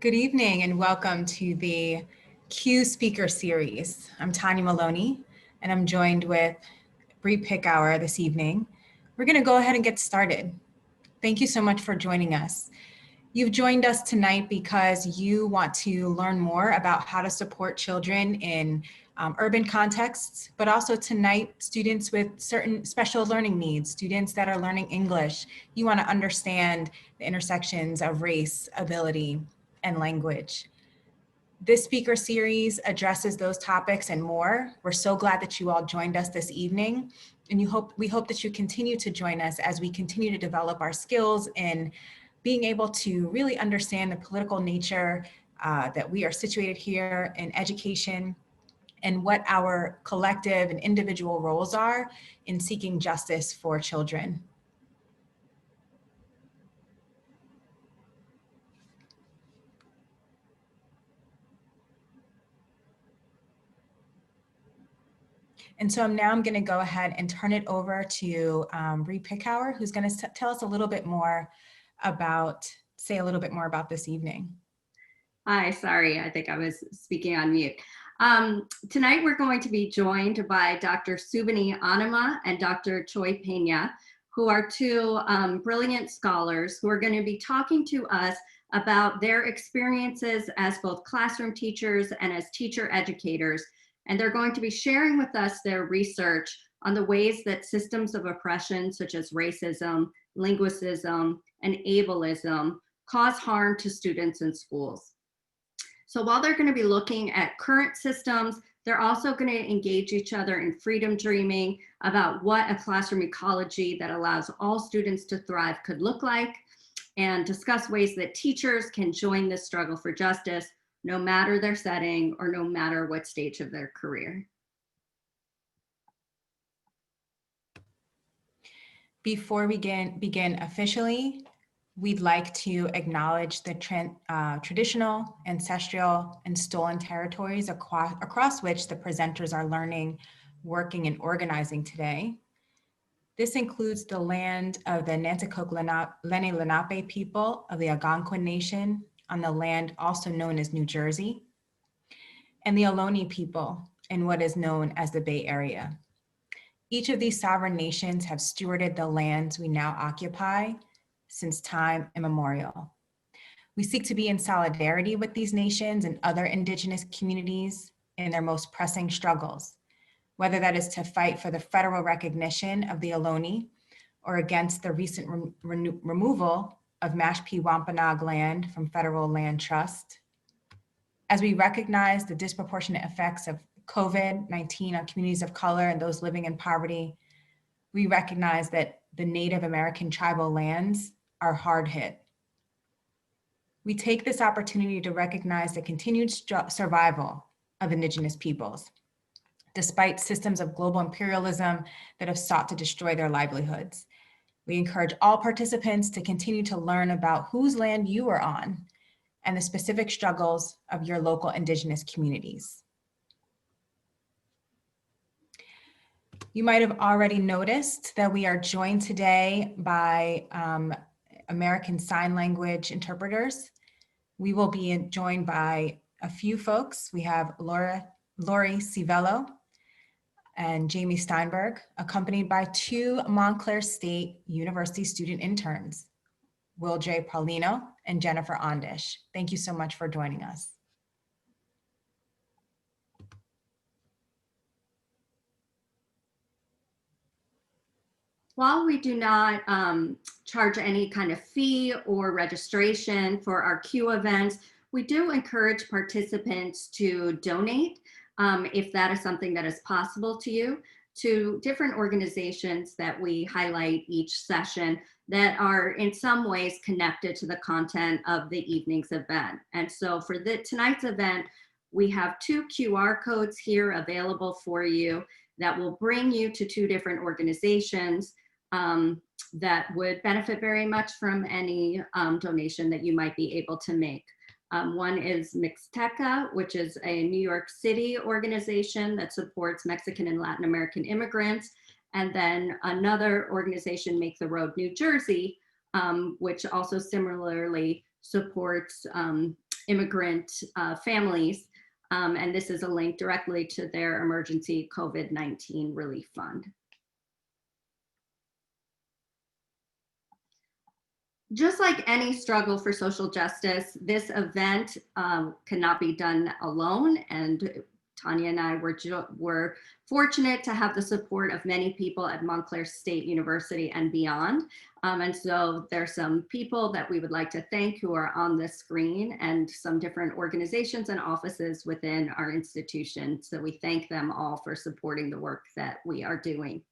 Good evening and welcome to the Q Speaker Series. I'm Tanya Maloney and I'm joined with Bree Pickhour this evening. We're going to go ahead and get started. Thank you so much for joining us. You've joined us tonight because you want to learn more about how to support children in urban contexts, but also tonight, students with certain special learning needs, students that are learning English. You want to understand the intersections of race, ability, and language. This speaker series addresses those topics and more. We're so glad that you all joined us this evening, and we hope that you continue to join us as we continue to develop our skills in being able to really understand the political nature that we are situated here in education and what our collective and individual roles are in seeking justice for children. And so I'm going to go ahead and turn it over to Bree Pickhour, who's going to tell us a little bit more about, say a little bit more about this evening. Hi, sorry, I think I was speaking on mute. Tonight we're going to be joined by Dr. Subhani Annamma and Dr. Cioè-Peña, who are two brilliant scholars who are going to be talking to us about their experiences as both classroom teachers and as teacher educators. And they're going to be sharing with us their research on the ways that systems of oppression such as racism, linguicism, and ableism cause harm to students in schools. So while they're going to be looking at current systems, they're also going to engage each other in freedom dreaming about what a classroom ecology that allows all students to thrive could look like, and discuss ways that teachers can join this struggle for justice, no matter their setting or no matter what stage of their career. Before we begin officially, we'd like to acknowledge the traditional, ancestral, and stolen territories across which the presenters are learning, working, and organizing today. This includes the land of the Nanticoke Lenni Lenape people of the Algonquin Nation on the land also known as New Jersey, and the Ohlone people in what is known as the Bay Area. Each of these sovereign nations have stewarded the lands we now occupy since time immemorial. We seek to be in solidarity with these nations and other indigenous communities in their most pressing struggles, whether that is to fight for the federal recognition of the Ohlone or against the recent removal of Mashpee Wampanoag land from federal land trust. As we recognize the disproportionate effects of COVID-19 on communities of color and those living in poverty, we recognize that the Native American tribal lands are hard hit. We take this opportunity to recognize the continued survival of Indigenous peoples, despite systems of global imperialism that have sought to destroy their livelihoods. We encourage all participants to continue to learn about whose land you are on and the specific struggles of your local Indigenous communities. You might have already noticed that we are joined today by American Sign Language interpreters. We will be joined by a few folks. We have Lori Civello and Jamie Steinberg, accompanied by two Montclair State University student interns, Will J. Paulino and Jennifer Ondish. Thank you so much for joining us. While we do not charge any kind of fee or registration for our Q events, we do encourage participants to donate, if that is something that is possible to you, to different organizations that we highlight each session that are in some ways connected to the content of the evening's event. And so for tonight's event, we have two QR codes here available for you that will bring you to two different organizations that would benefit very much from any donation that you might be able to make. One is Mixteca, which is a New York City organization that supports Mexican and Latin American immigrants. And then another organization, Make the Road New Jersey, which also similarly supports immigrant families. And this is a link directly to their emergency COVID-19 relief fund. Just like any struggle for social justice, this event cannot be done alone. And Tanya and I were fortunate to have the support of many people at Montclair State University and beyond. And so there's some people that we would like to thank who are on this screen, and some different organizations and offices within our institution. So we thank them all for supporting the work that we are doing.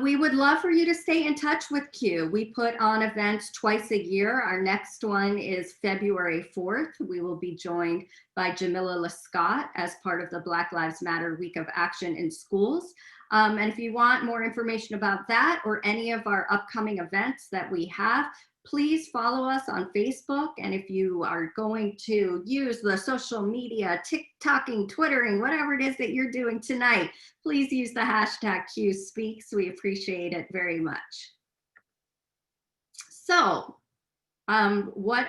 We would love for you to stay in touch with CUE. We put on events twice a year. Our next one is February 4th. We will be joined by Jamila Lescott as part of the Black Lives Matter Week of Action in Schools. And if you want more information about that or any of our upcoming events that we have, please follow us on Facebook. And if you are going to use the social media, TikToking, Twittering, whatever it is that you're doing tonight, please use the hashtag CUESpeaks. We appreciate it very much. So what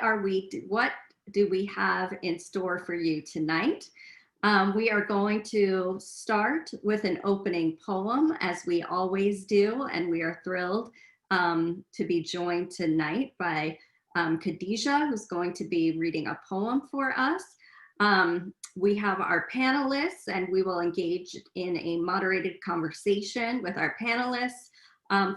do we have in store for you tonight? We are going to start with an opening poem, as we always do, and we are thrilled to be joined tonight by Khadijah, who's going to be reading a poem for us. We have our panelists, and we will engage in a moderated conversation with our panelists,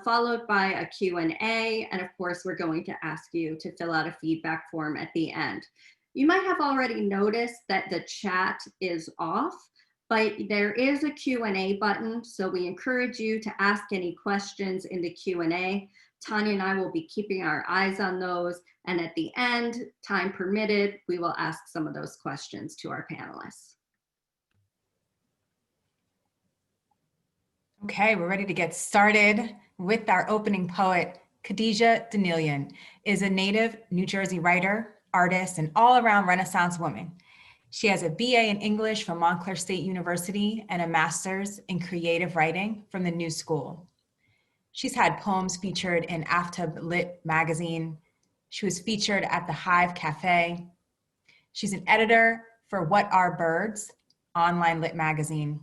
followed by a Q&A. And of course, we're going to ask you to fill out a feedback form at the end. You might have already noticed that the chat is off, but there is a Q&A button, so we encourage you to ask any questions in the Q&A. Tanya and I will be keeping our eyes on those, and at the end, time permitted, we will ask some of those questions to our panelists. Okay, we're ready to get started with our opening poet. Khadijah Danielian is a native New Jersey writer, artist, and all-around Renaissance woman. She has a BA in English from Montclair State University and a master's in creative writing from the New School. She's had poems featured in AFTUB Lit magazine. She was featured at the Hive Cafe. She's an editor for What Are Birds, online lit magazine.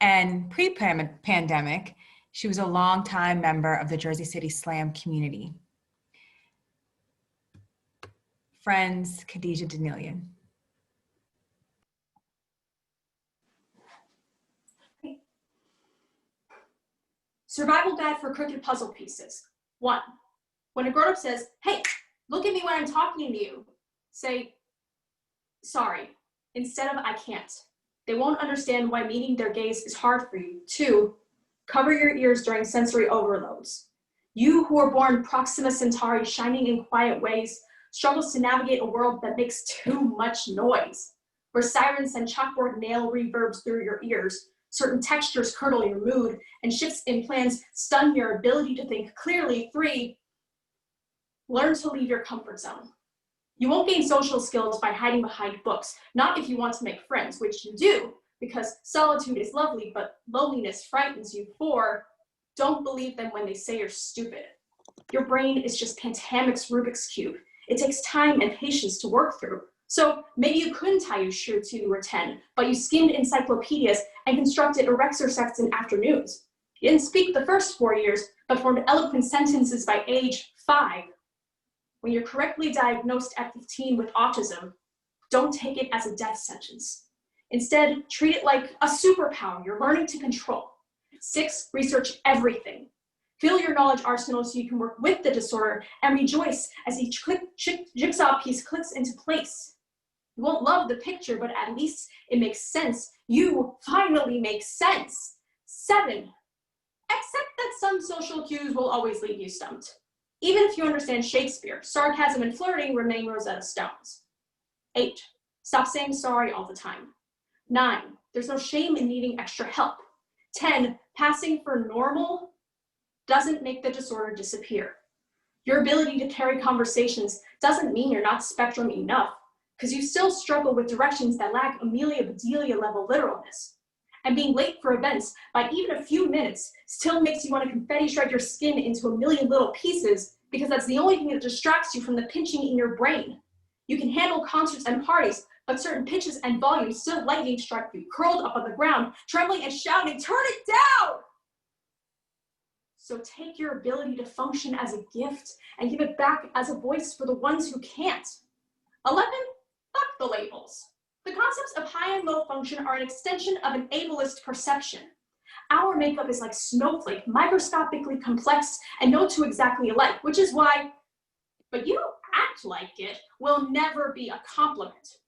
And pre-pandemic, she was a longtime member of the Jersey City Slam community. Friends, Khadijah Danielian. Survival guide for crooked puzzle pieces. 1. When a grown-up says, "Hey, look at me when I'm talking to you," say, "Sorry," instead of "I can't." They won't understand why meeting their gaze is hard for you. 2. Cover your ears during sensory overloads. You who were born Proxima Centauri, shining in quiet ways, struggles to navigate a world that makes too much noise, where sirens and chalkboard nail reverbs through your ears. Certain textures curdle your mood, and shifts in plans stun your ability to think clearly. 3, learn to leave your comfort zone. You won't gain social skills by hiding behind books, not if you want to make friends, which you do, because solitude is lovely, but loneliness frightens you. 4, don't believe them when they say you're stupid. Your brain is just Pantamic's Rubik's Cube. It takes time and patience to work through. So maybe you couldn't tie your shoe till you were 10, but you skimmed encyclopedias and constructed erexercets in afternoons. You didn't speak the first 4 years, but formed eloquent sentences by age 5. When you're correctly diagnosed at 15 with autism, don't take it as a death sentence. Instead, treat it like a superpower you're learning to control. 6, research everything. Fill your knowledge arsenal so you can work with the disorder and rejoice as each jigsaw piece clicks into place. You won't love the picture, but at least it makes sense. You finally make sense. 7, accept that some social cues will always leave you stumped. Even if you understand Shakespeare, sarcasm and flirting remain Rosetta Stones. 8, stop saying sorry all the time. 9, there's no shame in needing extra help. 10, passing for normal doesn't make the disorder disappear. Your ability to carry conversations doesn't mean you're not spectrum enough, because you still struggle with directions that lack Amelia Bedelia level literalness. And being late for events by even a few minutes still makes you want to confetti shred your skin into a million little pieces, because that's the only thing that distracts you from the pinching in your brain. You can handle concerts and parties, but certain pitches and volumes still lightning strike you, curled up on the ground, trembling and shouting, turn it down! So take your ability to function as a gift and give it back as a voice for the ones who can't. 11, fuck the labels. The concepts of high and low function are an extension of an ableist perception. Our makeup is like snowflake, microscopically complex and no two exactly alike, which is why, but you don't act like it, will never be a compliment.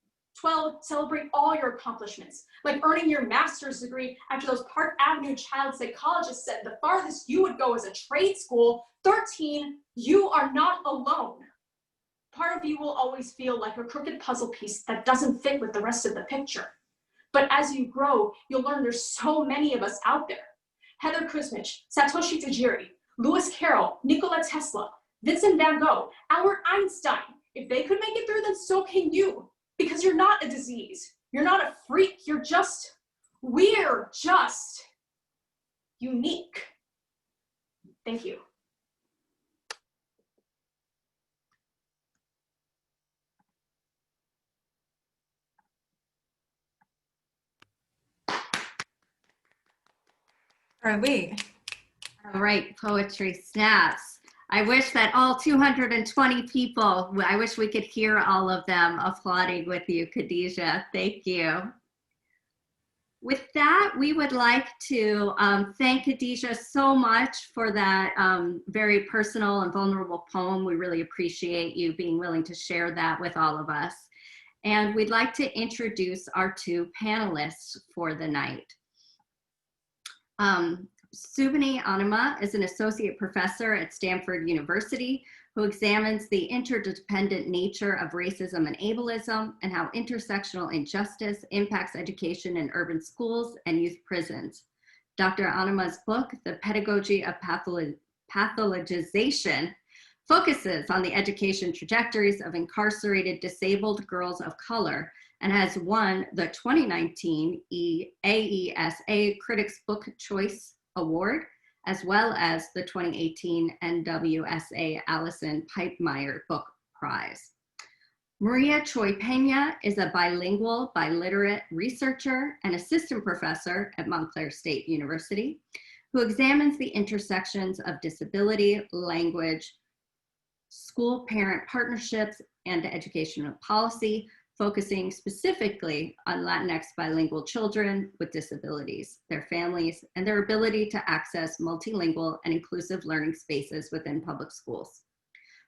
12, celebrate all your accomplishments, like earning your master's degree after those Park Avenue child psychologists said the farthest you would go is a trade school. 13, you are not alone. Part of you will always feel like a crooked puzzle piece that doesn't fit with the rest of the picture. But as you grow, you'll learn there's so many of us out there. Heather Christmich, Satoshi Tajiri, Lewis Carroll, Nikola Tesla, Vincent van Gogh, Albert Einstein. If they could make it through, then so can you. Because you're not a disease. You're not a freak. We're just unique. Thank you. All right. All right, poetry snaps. I wish that all 220 people, I wish we could hear all of them applauding with you, Khadijah. Thank you. With that, we would like to thank Khadijah so much for that very personal and vulnerable poem. We really appreciate you being willing to share that with all of us. And we'd like to introduce our two panelists for the night. Subini Annamma is an associate professor at Stanford University who examines the interdependent nature of racism and ableism and how intersectional injustice impacts education in urban schools and youth prisons. Dr. Annamma's book, The Pedagogy of Pathologization, focuses on the education trajectories of incarcerated disabled girls of color and has won the 2019 AESA Critics Book Choice Award, as well as the 2018 NWSA Allison Pipemeyer Book Prize. Maria Cioè-Peña is a bilingual, biliterate researcher and assistant professor at Montclair State University, who examines the intersections of disability, language, school-parent partnerships, and educational policy, focusing specifically on Latinx bilingual children with disabilities, their families, and their ability to access multilingual and inclusive learning spaces within public schools.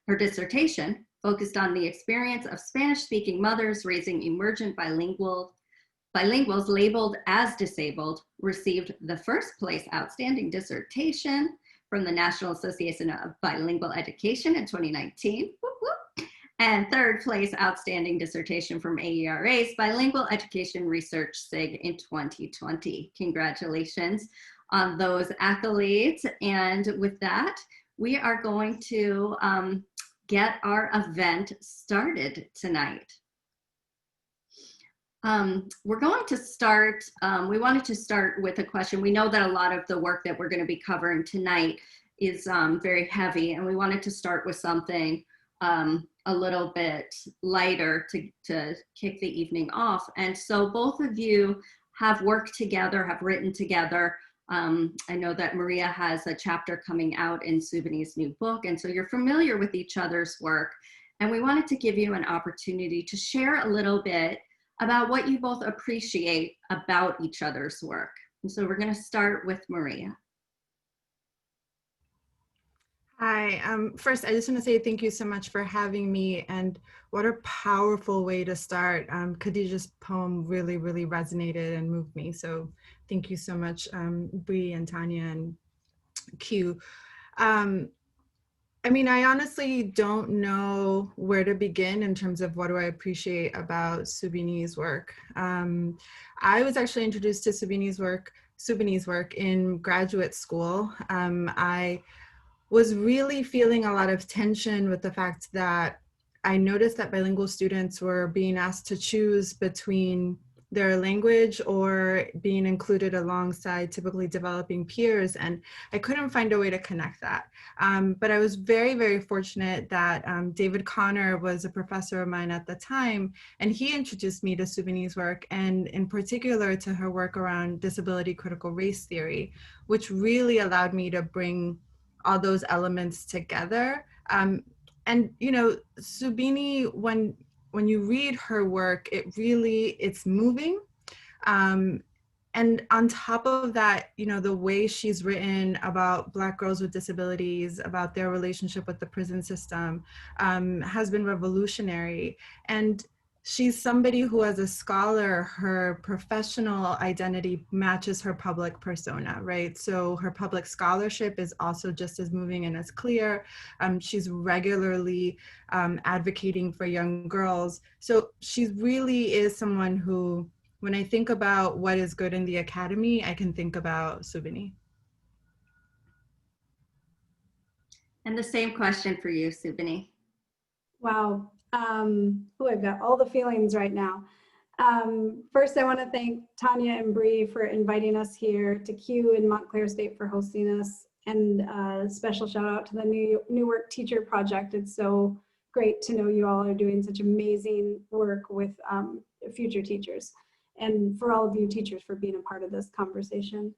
Her dissertation focused on the experience of Spanish-speaking mothers raising emergent bilinguals labeled as disabled, received the first place outstanding dissertation from the National Association of Bilingual Education in 2019. Whoop, whoop. And third place outstanding dissertation from AERA's Bilingual Education Research SIG in 2020. Congratulations on those accolades. And with that, we are going to get our event started tonight. We're going to start, we wanted to start with a question. We know that a lot of the work that we're going to be covering tonight is very heavy, and we wanted to start with something a little bit lighter to kick the evening off. And so both of you have worked together, have written together. I know that Maria has a chapter coming out in Subini's new book, and so you're familiar with each other's work. And we wanted to give you an opportunity to share a little bit about what you both appreciate about each other's work. And so we're going to start with Maria. Hi, first I just want to say thank you so much for having me, and what a powerful way to start. Khadijah's poem really, really resonated and moved me. So thank you so much, Bree and Tanya and Q. I mean, I honestly don't know where to begin in terms of what do I appreciate about Subini's work. I was actually introduced to Subini's work in graduate school. I was really feeling a lot of tension with the fact that I noticed that bilingual students were being asked to choose between their language or being included alongside typically developing peers. And I couldn't find a way to connect that. But I was very, very fortunate that David Connor was a professor of mine at the time, and he introduced me to Subini's work, and in particular to her work around disability critical race theory, which really allowed me to bring all those elements together. And you know, Subini, when you read her work, it's moving. And on top of that, you know, the way she's written about Black girls with disabilities, about their relationship with the prison system, has been revolutionary. And she's somebody who, as a scholar, her professional identity matches her public persona, right? So her public scholarship is also just as moving and as clear. She's regularly advocating for young girls. So she really is someone who, when I think about what is good in the academy, I can think about Subini. And the same question for you, Subini. Wow. I've got all the feelings right now. First, I want to thank Tanya and Bree for inviting us here, to Q and Montclair State for hosting us, and a special shout out to the Newark Teacher Project. It's so great to know you all are doing such amazing work with future teachers, and for all of you teachers for being a part of this conversation.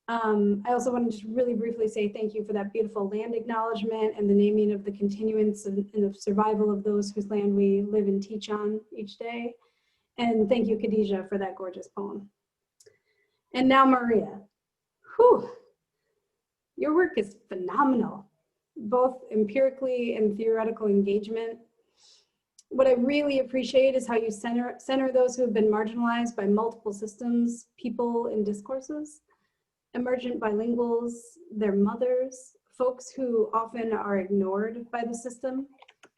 I also want to just really briefly say thank you for that beautiful land acknowledgement and the naming of the continuance and the survival of those whose land we live and teach on each day. And thank you, Khadijah, for that gorgeous poem. And now Maria. Whew. Your work is phenomenal, both empirically and theoretical engagement. What I really appreciate is how you center those who have been marginalized by multiple systems, people, and discourses. Emergent bilinguals, their mothers, folks who often are ignored by the system.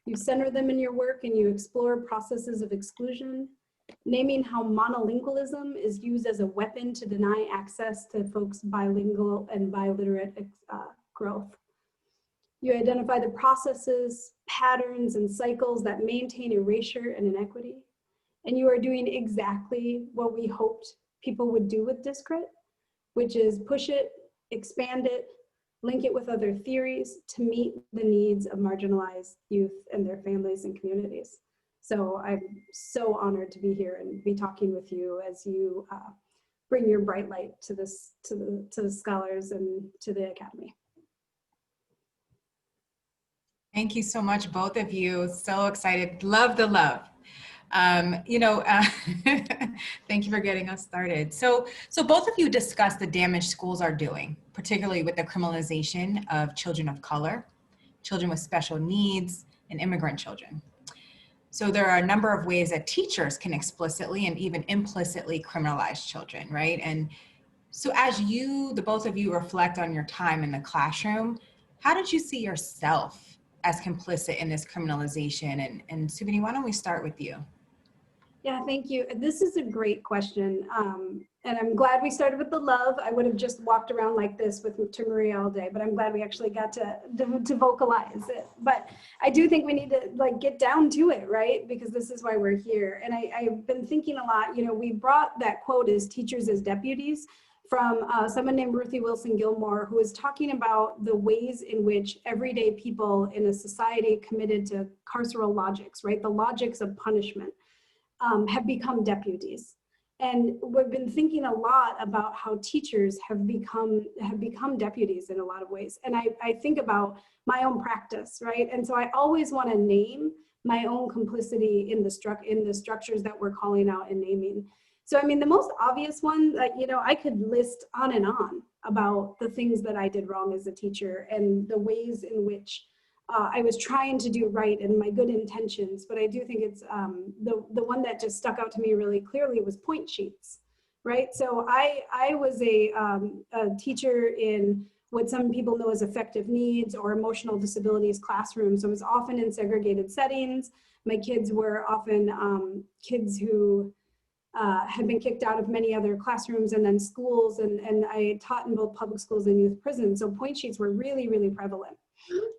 You center them in your work and you explore processes of exclusion, naming how monolingualism is used as a weapon to deny access to folks' bilingual and biliterate growth. You identify the processes, patterns, and cycles that maintain erasure and inequity. And you are doing exactly what we hoped people would do with Discrit, which is push it, expand it, link it with other theories to meet the needs of marginalized youth and their families and communities. So I'm so honored to be here and be talking with you as you bring your bright light to this, to the scholars and to the Academy. Thank you so much, both of you. So excited. Love the love. Thank you for getting us started. So both of you discussed the damage schools are doing, particularly with the criminalization of children of color, children with special needs, and immigrant children. So there are a number of ways that teachers can explicitly and even implicitly criminalize children, right? And so as you, the both of you, reflect on your time in the classroom, how did you see yourself as complicit in this criminalization? And Subini, why don't we start with you? Yeah, thank you. This is a great question. And I'm glad we started with the love. I would have just walked around like this with Maria all day, but I'm glad we actually got to vocalize it. But I do think we need to get down to it, right? Because this is why we're here. And I've been thinking a lot, we brought that quote as teachers as deputies from someone named Ruthie Wilson Gilmore, who is talking about the ways in which everyday people in a society committed to carceral logics, right? The logics of punishment. Have become deputies. And we've been thinking a lot about how teachers have become deputies in a lot of ways. And I think about my own practice, right? And so I always want to name my own complicity in the structures that we're calling out and naming. So, I mean, the most obvious one, I could list on and on about the things that I did wrong as a teacher and the ways in which I was trying to do right and my good intentions, but I do think it's the one that just stuck out to me really clearly was point sheets, right? So I was a teacher in what some people know as affective needs or emotional disabilities classrooms. So it was often in segregated settings. My kids were often kids who had been kicked out of many other classrooms and then schools, and I taught in both public schools and youth prisons. So point sheets were really, really prevalent.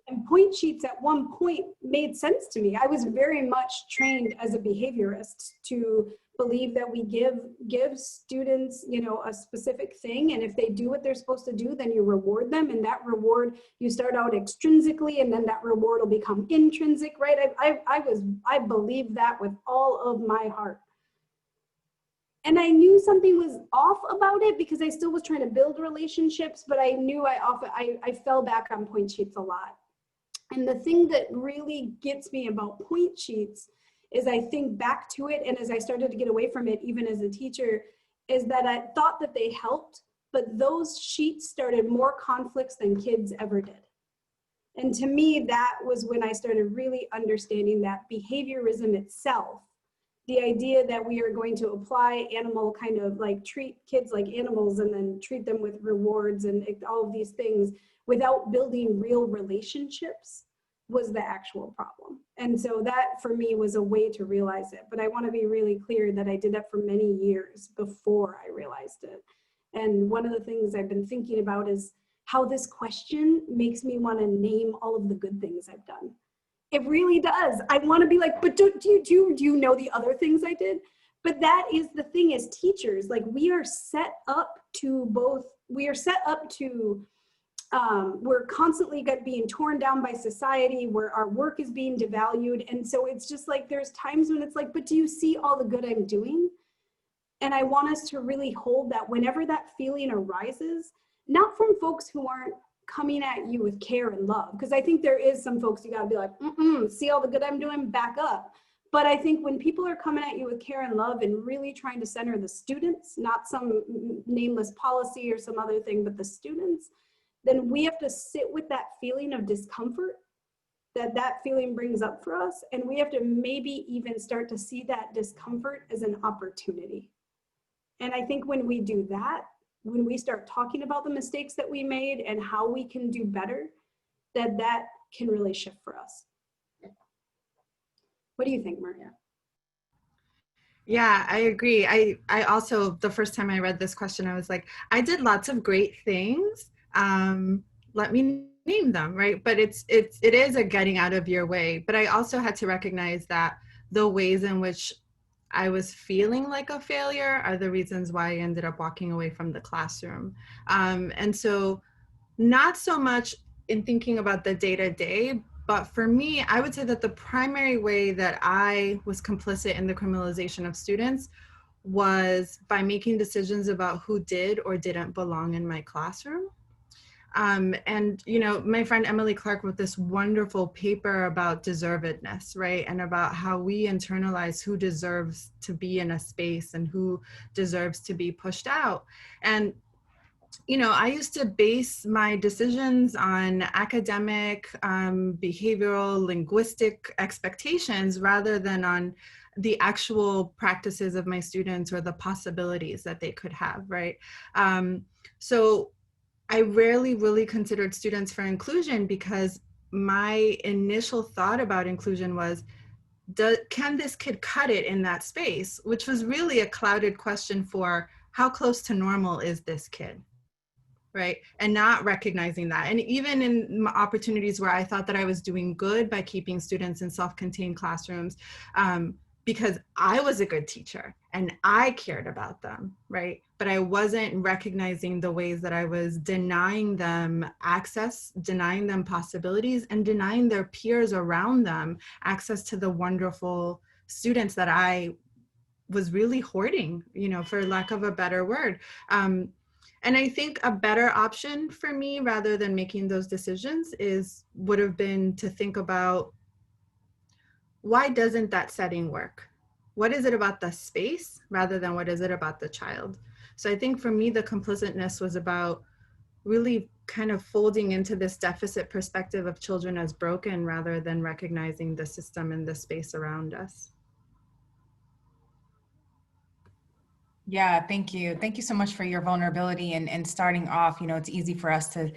And point sheets at one point made sense to me. I was very much trained as a behaviorist to believe that we give students, you know, a specific thing, and if they do what they're supposed to do, then you reward them, and that reward, you start out extrinsically, and then that reward will become intrinsic, right? I believe that with all of my heart. And I knew something was off about it because I still was trying to build relationships, but I knew I fell back on point sheets a lot. And the thing that really gets me about point sheets is I think back to it, and as I started to get away from it, even as a teacher, is that I thought that they helped, but those sheets started more conflicts than kids ever did. And to me, that was when I started really understanding that behaviorism itself, the idea that we are going to apply animal kind of like treat kids like animals and then treat them with rewards and all of these things without building real relationships was the actual problem. And so that for me was a way to realize it. But I want to be really clear that I did that for many years before I realized it. And one of the things I've been thinking about is how this question makes me want to name all of the good things I've done. It really does. I want to be like, but do you know the other things I did? But that is the thing as teachers, like we are set up to we're constantly being torn down by society, where our work is being devalued. And so it's just like, there's times when it's like, but do you see all the good I'm doing? And I want us to really hold that whenever that feeling arises, not from folks who aren't coming at you with care and love, because I think there is some folks you got to be like, see all the good I'm doing, back up. But I think when people are coming at you with care and love and really trying to center the students, not some nameless policy or some other thing, but the students, then we have to sit with that feeling of discomfort that feeling brings up for us. And we have to maybe even start to see that discomfort as an opportunity. And I think when we do that, when we start talking about the mistakes that we made and how we can do better, that can really shift for us. What do you think, Maria? Yeah, I agree. I also, the first time I read this question, I was like, I did lots of great things. Let me name them, right? But it is a getting out of your way. But I also had to recognize that the ways in which I was feeling like a failure are the reasons why I ended up walking away from the classroom. And so not so much in thinking about the day-to-day, but for me, I would say that the primary way that I was complicit in the criminalization of students was by making decisions about who did or didn't belong in my classroom. And, you know, my friend Emily Clark wrote this wonderful paper about deservedness, right? And about how we internalize who deserves to be in a space and who deserves to be pushed out. And, you know, I used to base my decisions on academic, behavioral, linguistic expectations rather than on the actual practices of my students or the possibilities that they could have, right? So I rarely really considered students for inclusion because my initial thought about inclusion was, can this kid cut it in that space? Which was really a clouded question for how close to normal is this kid, right? And not recognizing that. And even in opportunities where I thought that I was doing good by keeping students in self-contained classrooms, because I was a good teacher and I cared about them, right? But I wasn't recognizing the ways that I was denying them access, denying them possibilities, and denying their peers around them access to the wonderful students that I was really hoarding, you know, for lack of a better word. And I think a better option for me, rather than making those decisions, would have been to think about, why doesn't that setting work? What is it about the space rather than what is it about the child? So I think for me, the complicitness was about really kind of folding into this deficit perspective of children as broken rather than recognizing the system and the space around us. Yeah, thank you. Thank you so much for your vulnerability and starting off. You know, it's easy for us to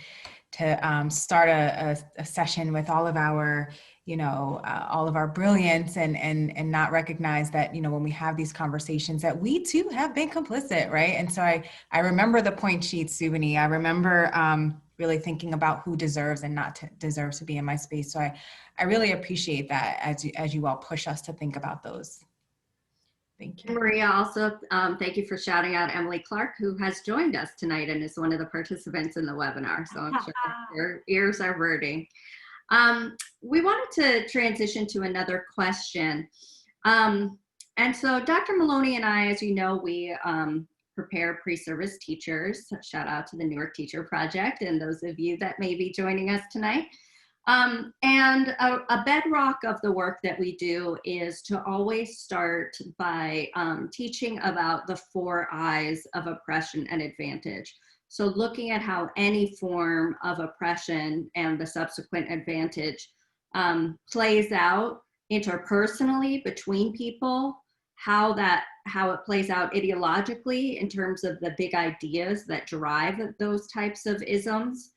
start a session with all of our, you know, all of our brilliance and not recognize that, you know, when we have these conversations that we too have been complicit, right? And so I remember the point sheets, Subini. I remember really thinking about who deserves and not deserves to be in my space. So I really appreciate that as you all push us to think about those. Thank And you. Maria, also, thank you for shouting out Emily Clark, who has joined us tonight and is one of the participants in the webinar. So I'm sure your ears are burning. We wanted to transition to another question. And so Dr. Maloney and I, as you know, we prepare pre-service teachers. Shout out to the Newark Teacher Project and those of you that may be joining us tonight. And a bedrock of the work that we do is to always start by teaching about the 4 I's of oppression and advantage. So looking at how any form of oppression and the subsequent advantage plays out interpersonally between people, how it plays out ideologically in terms of the big ideas that drive those types of isms,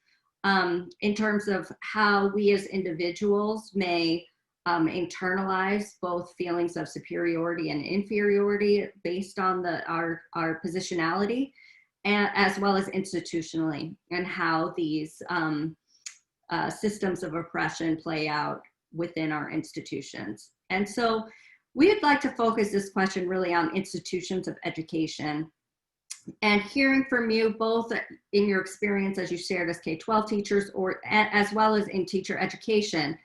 in terms of how we as individuals may internalize both feelings of superiority and inferiority based on our positionality, and as well as institutionally, and how these systems of oppression play out within our institutions. And so we would like to focus this question really on institutions of education, and hearing from you both in your experience as you shared as K-12 teachers, or as well as in teacher education,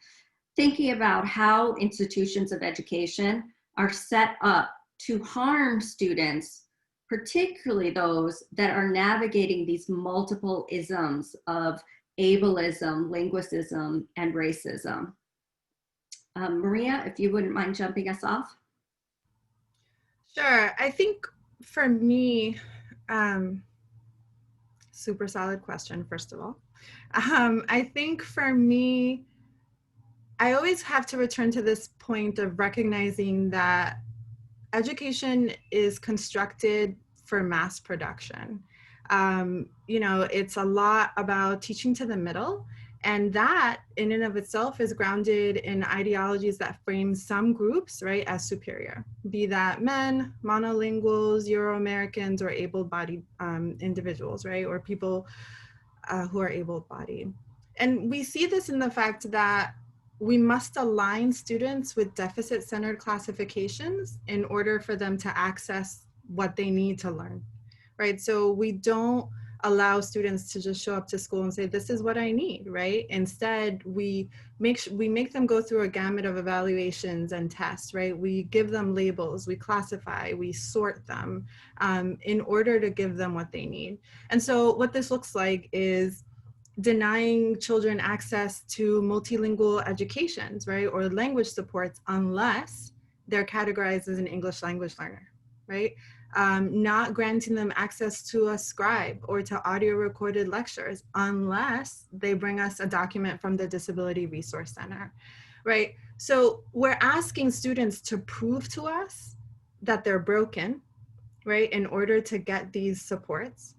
thinking about how institutions of education are set up to harm students, particularly those that are navigating these multiple isms of ableism, linguicism, and racism. Maria, if you wouldn't mind jumping us off. Sure. I think for me, super solid question, first of all. I think for me, I always have to return to this point of recognizing that education is constructed for mass production. You know, it's a lot about teaching to the middle, and that in and of itself is grounded in ideologies that frame some groups, right, as superior, be that men, monolinguals, Euro-Americans, or able-bodied individuals, right, or people who are able-bodied. And we see this in the fact that we must align students with deficit-centered classifications in order for them to access what they need to learn, right? So we don't allow students to just show up to school and say, this is what I need, right? Instead, we make them go through a gamut of evaluations and tests, right? We give them labels, we classify, we sort them in order to give them what they need. And so what this looks like is denying children access to multilingual educations, right? Or language supports unless they're categorized as an English language learner, right? Not granting them access to a scribe or to audio recorded lectures unless they bring us a document from the Disability Resource Center, right? So we're asking students to prove to us that they're broken, right? In order to get these supports.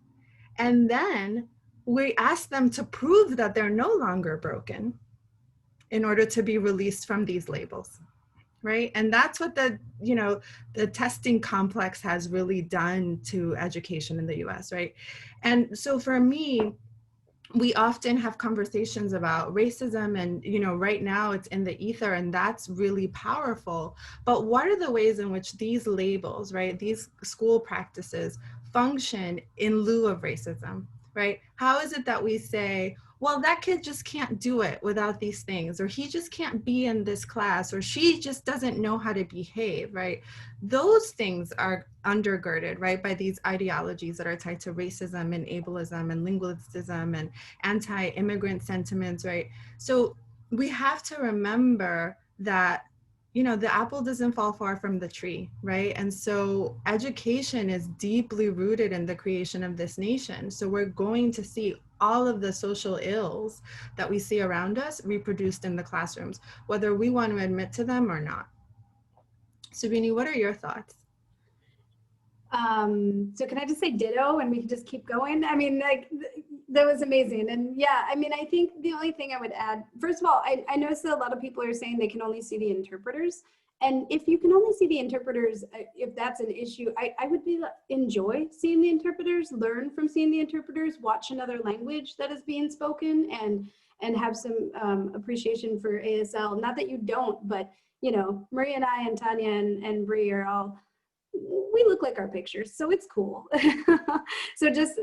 And then we ask them to prove that they're no longer broken in order to be released from these labels, right? And that's what the testing complex has really done to education in the US, right? And so for me, we often have conversations about racism, and right now it's in the ether, and that's really powerful. But what are the ways in which these labels, right, these school practices function in lieu of racism, right? How is it that we say, well, that kid just can't do it without these things, or he just can't be in this class, or she just doesn't know how to behave, right? Those things are undergirded, right, by these ideologies that are tied to racism and ableism and linguicism and anti-immigrant sentiments, right? So we have to remember that the apple doesn't fall far from the tree, right? And so education is deeply rooted in the creation of this nation. So we're going to see all of the social ills that we see around us reproduced in the classrooms, whether we want to admit to them or not. Subini, what are your thoughts? So can I just say ditto and we can just keep going? I mean, like, that was amazing. And yeah, I mean, I think the only thing I would add, first of all, I noticed that a lot of people are saying they can only see the interpreters. And if you can only see the interpreters, if that's an issue, I would enjoy seeing the interpreters, learn from seeing the interpreters, watch another language that is being spoken, and have some appreciation for ASL. Not that you don't, but Maria and I and Tanya and Bree are all we look like our pictures, so it's cool. So just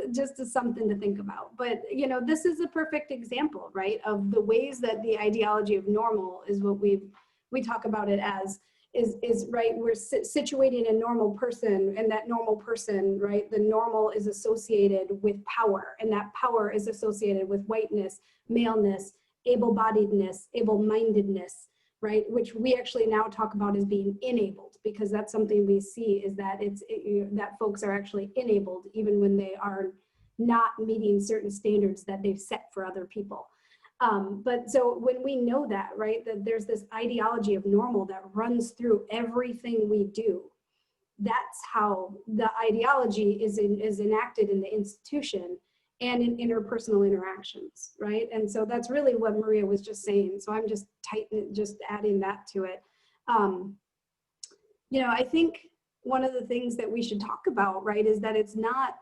something to think about. But, you know, this is a perfect example, right, of the ways that the ideology of normal is what we talk about it as, is right, we're situating a normal person, and that normal person, right, the normal is associated with power, and that power is associated with whiteness, maleness, able-bodiedness, able-mindedness, right, which we actually now talk about as being enabled, because that's something we see, is that that folks are actually enabled even when they are not meeting certain standards that they've set for other people. But so when we know that, right, that there's this ideology of normal that runs through everything we do, that's how the ideology is enacted in the institution and in interpersonal interactions, right? And so that's really what Maria was just saying. So I'm just adding that to it. You know, I think one of the things that we should talk about, right, is that it's not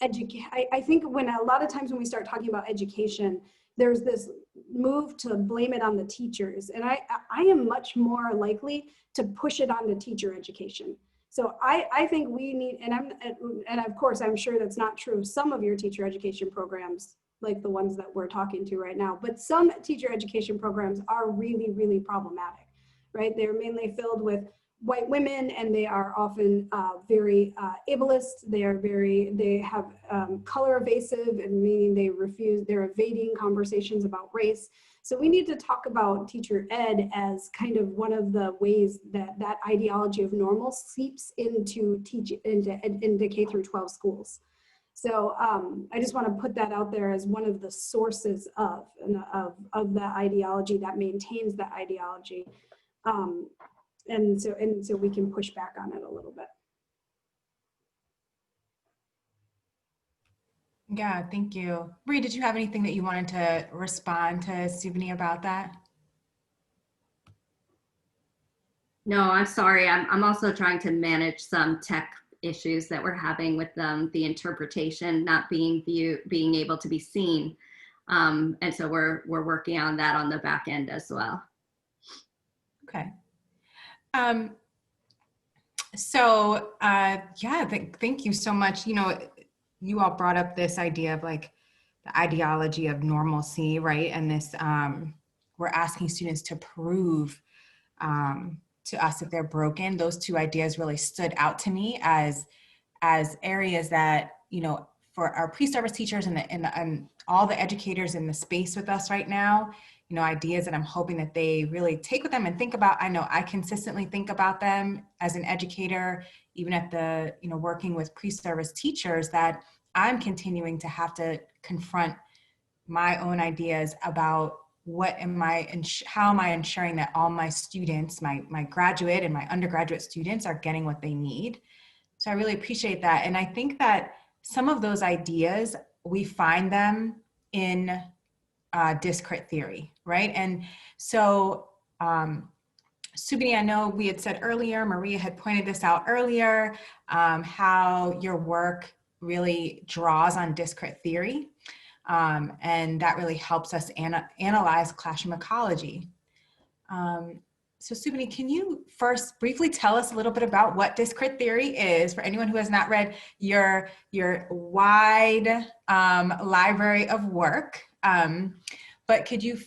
I think when a lot of times when we start talking about education, there's this move to blame it on the teachers. And I am much more likely to push it on to teacher education. So I think we need, and of course, I'm sure that's not true of some of your teacher education programs, like the ones that we're talking to right now, but some teacher education programs are really, really problematic, right? They're mainly filled with white women, and they are often very ableist. They have color evasive, and meaning they're evading conversations about race. So we need to talk about teacher ed as kind of one of the ways that that ideology of normal seeps into K through 12 schools. So I just want to put that out there as one of the sources of the ideology that maintains that ideology. And so we can push back on it a little bit. Yeah, thank you. Bree, did you have anything that you wanted to respond to Subini about that? No, I'm sorry. I'm also trying to manage some tech issues that we're having with the interpretation not being able to be seen. And so we're working on that on the back end as well. Okay. Yeah, thank you so much. You know, you all brought up this idea of like the ideology of normalcy, right? And this, we're asking students to prove to us that they're broken. Those two ideas really stood out to me as areas that, you know, for our pre-service teachers and all the educators in the space with us right now, you know, ideas that I'm hoping that they really take with them and think about. I know I consistently think about them as an educator, even at the, you know, working with pre-service teachers, that I'm continuing to have to confront my own ideas about how am I ensuring that all my students, my graduate and my undergraduate students are getting what they need. So I really appreciate that. And I think that some of those ideas, we find them in discrete theory, right? And so, Subini, I know we had said earlier, Maria had pointed this out earlier, how your work really draws on discrete theory. And that really helps us analyze classroom ecology. So Subini, can you first briefly tell us a little bit about what discrete theory is for anyone who has not read your wide library of work? But could you,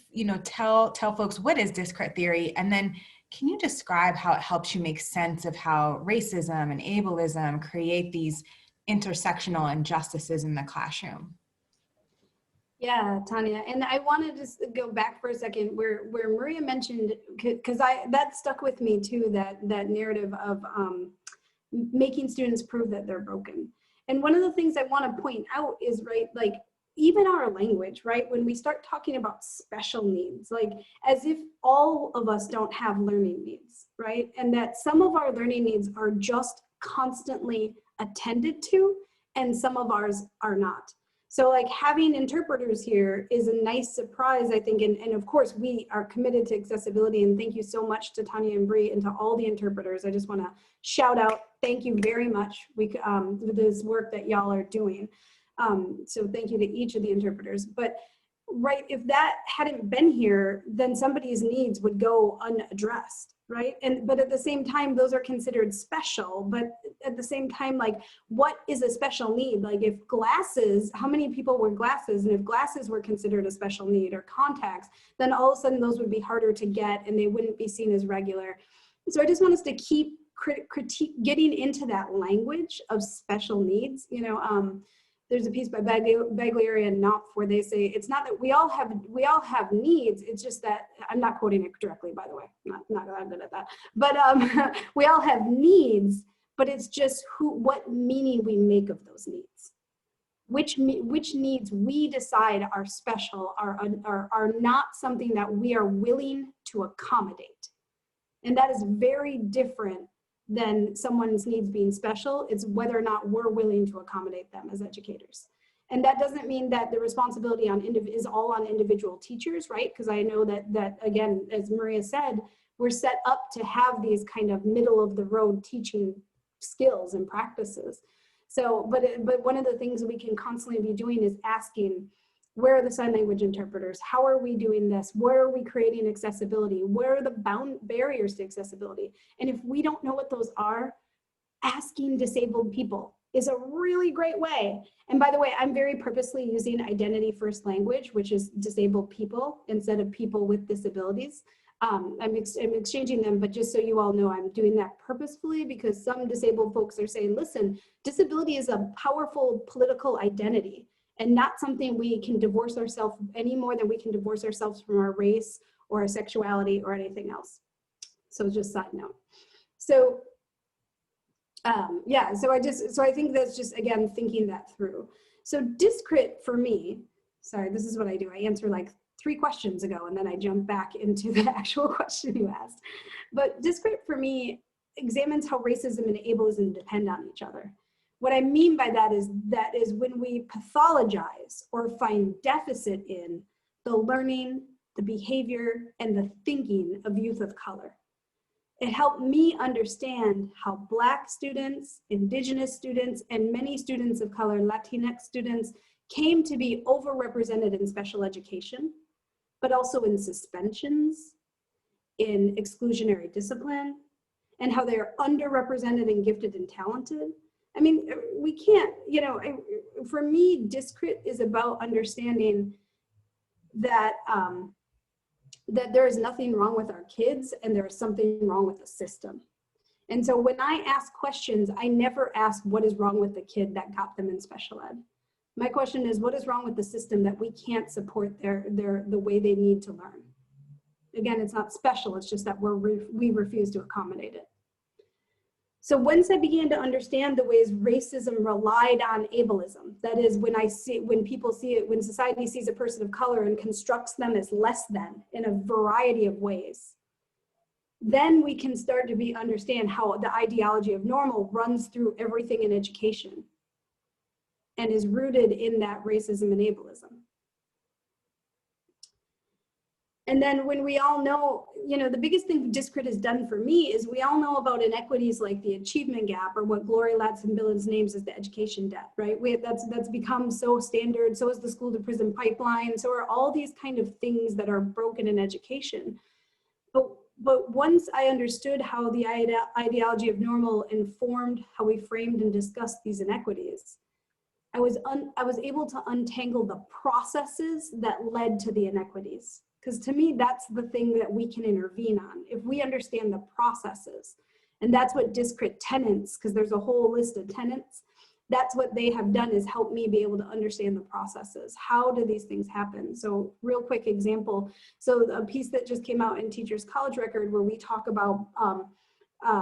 tell folks what is discrete theory, and then can you describe how it helps you make sense of how racism and ableism create these intersectional injustices in the classroom? Yeah, Tanya, and I want to just go back for a second where Maria mentioned, because that stuck with me too, that narrative of making students prove that they're broken. And one of the things I want to point out is, right, like even our language, right, when we start talking about special needs, like as if all of us don't have learning needs, right, and that some of our learning needs are just constantly attended to and some of ours are not. So like having interpreters here is a nice surprise, I think. And of course, we are committed to accessibility. And thank you so much to Tanya and Bree and to all the interpreters. I just want to shout out, thank you very much for this work that y'all are doing. So thank you to each of the interpreters. But right, if that hadn't been here, then somebody's needs would go unaddressed, right? But at the same time, those are considered special. But at the same time, like, what is a special need? Like, if glasses, how many people wear glasses? And if glasses were considered a special need, or contacts, then all of a sudden those would be harder to get and they wouldn't be seen as regular. So I just want us to keep getting into that language of special needs. You know, there's a piece by Baglieri and Knopf where they say it's not that we all have needs. It's just that, I'm not quoting it directly, by the way, not that good at that. But we all have needs, but it's just what meaning we make of those needs. Which needs we decide are special, are not something that we are willing to accommodate. And that is very different than someone's needs being special. It's whether or not we're willing to accommodate them as educators. And that doesn't mean that the responsibility is all on individual teachers, right? Because I know that again, as Maria said, we're set up to have these kind of middle of the road teaching skills and practices. So, but one of the things we can constantly be doing is asking, where are the sign language interpreters? How are we doing this? Where are we creating accessibility? Where are the barriers to accessibility? And if we don't know what those are, asking disabled people is a really great way. And by the way, I'm very purposely using identity first language, which is disabled people instead of people with disabilities. I'm exchanging them, but just so you all know, I'm doing that purposefully because some disabled folks are saying, listen, disability is a powerful political identity, and not something we can divorce ourselves any more than we can divorce ourselves from our race or our sexuality or anything else. So just side note. So yeah, so I think that's just, again, thinking that through. So discrit for me, sorry, this is what I do. I answer like 3 questions ago and then I jump back into the actual question you asked. But discrit for me examines how racism and ableism depend on each other. What I mean by that is when we pathologize or find deficit in the learning, the behavior, and the thinking of youth of color. It helped me understand how Black students, Indigenous students, and many students of color, Latinx students, came to be overrepresented in special education, but also in suspensions, in exclusionary discipline, and how they are underrepresented and gifted and talented. I mean, we can't, you know, for me, discrit is about understanding that, that there is nothing wrong with our kids and there is something wrong with the system. And so when I ask questions, I never ask what is wrong with the kid that got them in special ed. My question is, what is wrong with the system that we can't support the way they need to learn? Again, it's not special, it's just that we refuse to accommodate it. So once I began to understand the ways racism relied on ableism, that is when society sees a person of color and constructs them as less than in a variety of ways, then we can start to understand how the ideology of normal runs through everything in education and is rooted in that racism and ableism. And then when we all know, you know, the biggest thing discrit has done for me is we all know about inequities like the achievement gap, or what Gloria Ladson-Billings names as the education debt, right? That's become so standard, so is the school to prison pipeline, so are all these kind of things that are broken in education. But once I understood how the ideology of normal informed how we framed and discussed these inequities, I was able to untangle the processes that led to the inequities. Because to me, that's the thing that we can intervene on. If we understand the processes, and that's what discrit tenants, because there's a whole list of tenants, that's what they have done, is help me be able to understand the processes. How do these things happen? So real quick example. So a piece that just came out in Teachers College Record where we talk about,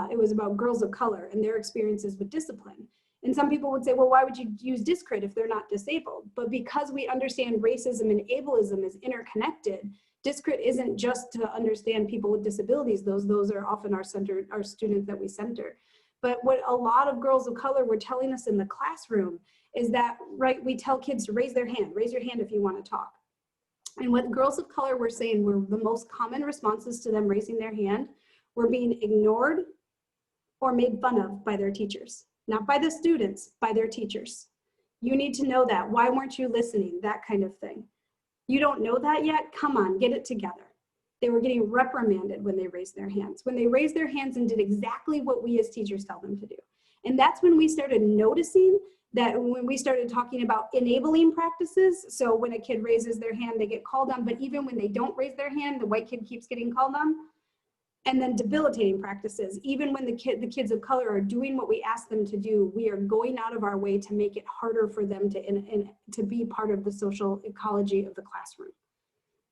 it was about girls of color and their experiences with discipline. And some people would say, well, why would you use discrit if they're not disabled? But because we understand racism and ableism is interconnected, discrit isn't just to understand people with disabilities. Those are often our students that we center. But what a lot of girls of color were telling us in the classroom is that, right, we tell kids to raise their hand. Raise your hand if you want to talk. And what girls of color were saying were the most common responses to them raising their hand were being ignored or made fun of by their teachers. Not by the students, by their teachers. You need to know that. Why weren't you listening? That kind of thing. You don't know that yet? Come on, get it together. They were getting reprimanded when they raised their hands, when they raised their hands and did exactly what we as teachers tell them to do. And that's when we started noticing that, when we started talking about enabling practices. So when a kid raises their hand, they get called on, but even when they don't raise their hand, the white kid keeps getting called on. And then debilitating practices, even when the kids of color are doing what we ask them to do, we are going out of our way to make it harder for them to be part of the social ecology of the classroom.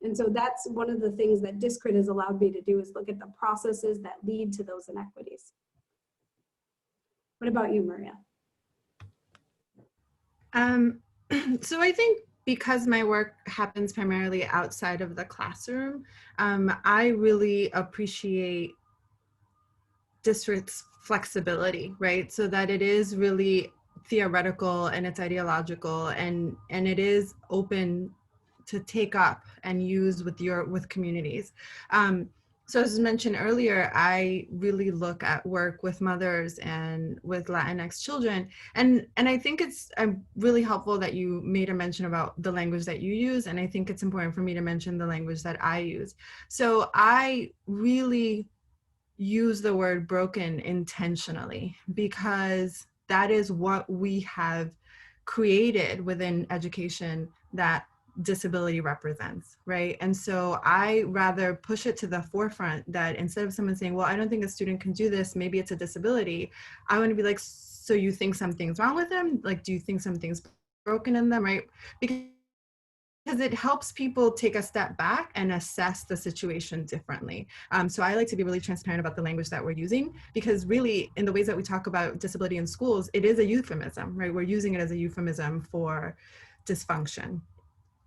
And so that's one of the things that Discrit has allowed me to do, is look at the processes that lead to those inequities. What about you, Maria? So I think because my work happens primarily outside of the classroom, I really appreciate Discrit's flexibility, right? So that it is really theoretical and it's ideological, and it is open to take up and use with communities. So as mentioned earlier, I really look at work with mothers and with Latinx children. And I think it's really helpful that you made a mention about the language that you use. And I think it's important for me to mention the language that I use. So I really use the word broken intentionally, because that is what we have created within education that disability represents, right? And so I rather push it to the forefront, that instead of someone saying, well, I don't think a student can do this, maybe it's a disability, I want to be like, so you think something's wrong with them? Like, do you think something's broken in them, right? Because it helps people take a step back and assess the situation differently. So I like to be really transparent about the language that we're using, because really in the ways that we talk about disability in schools, it is a euphemism, right? We're using it as a euphemism for dysfunction,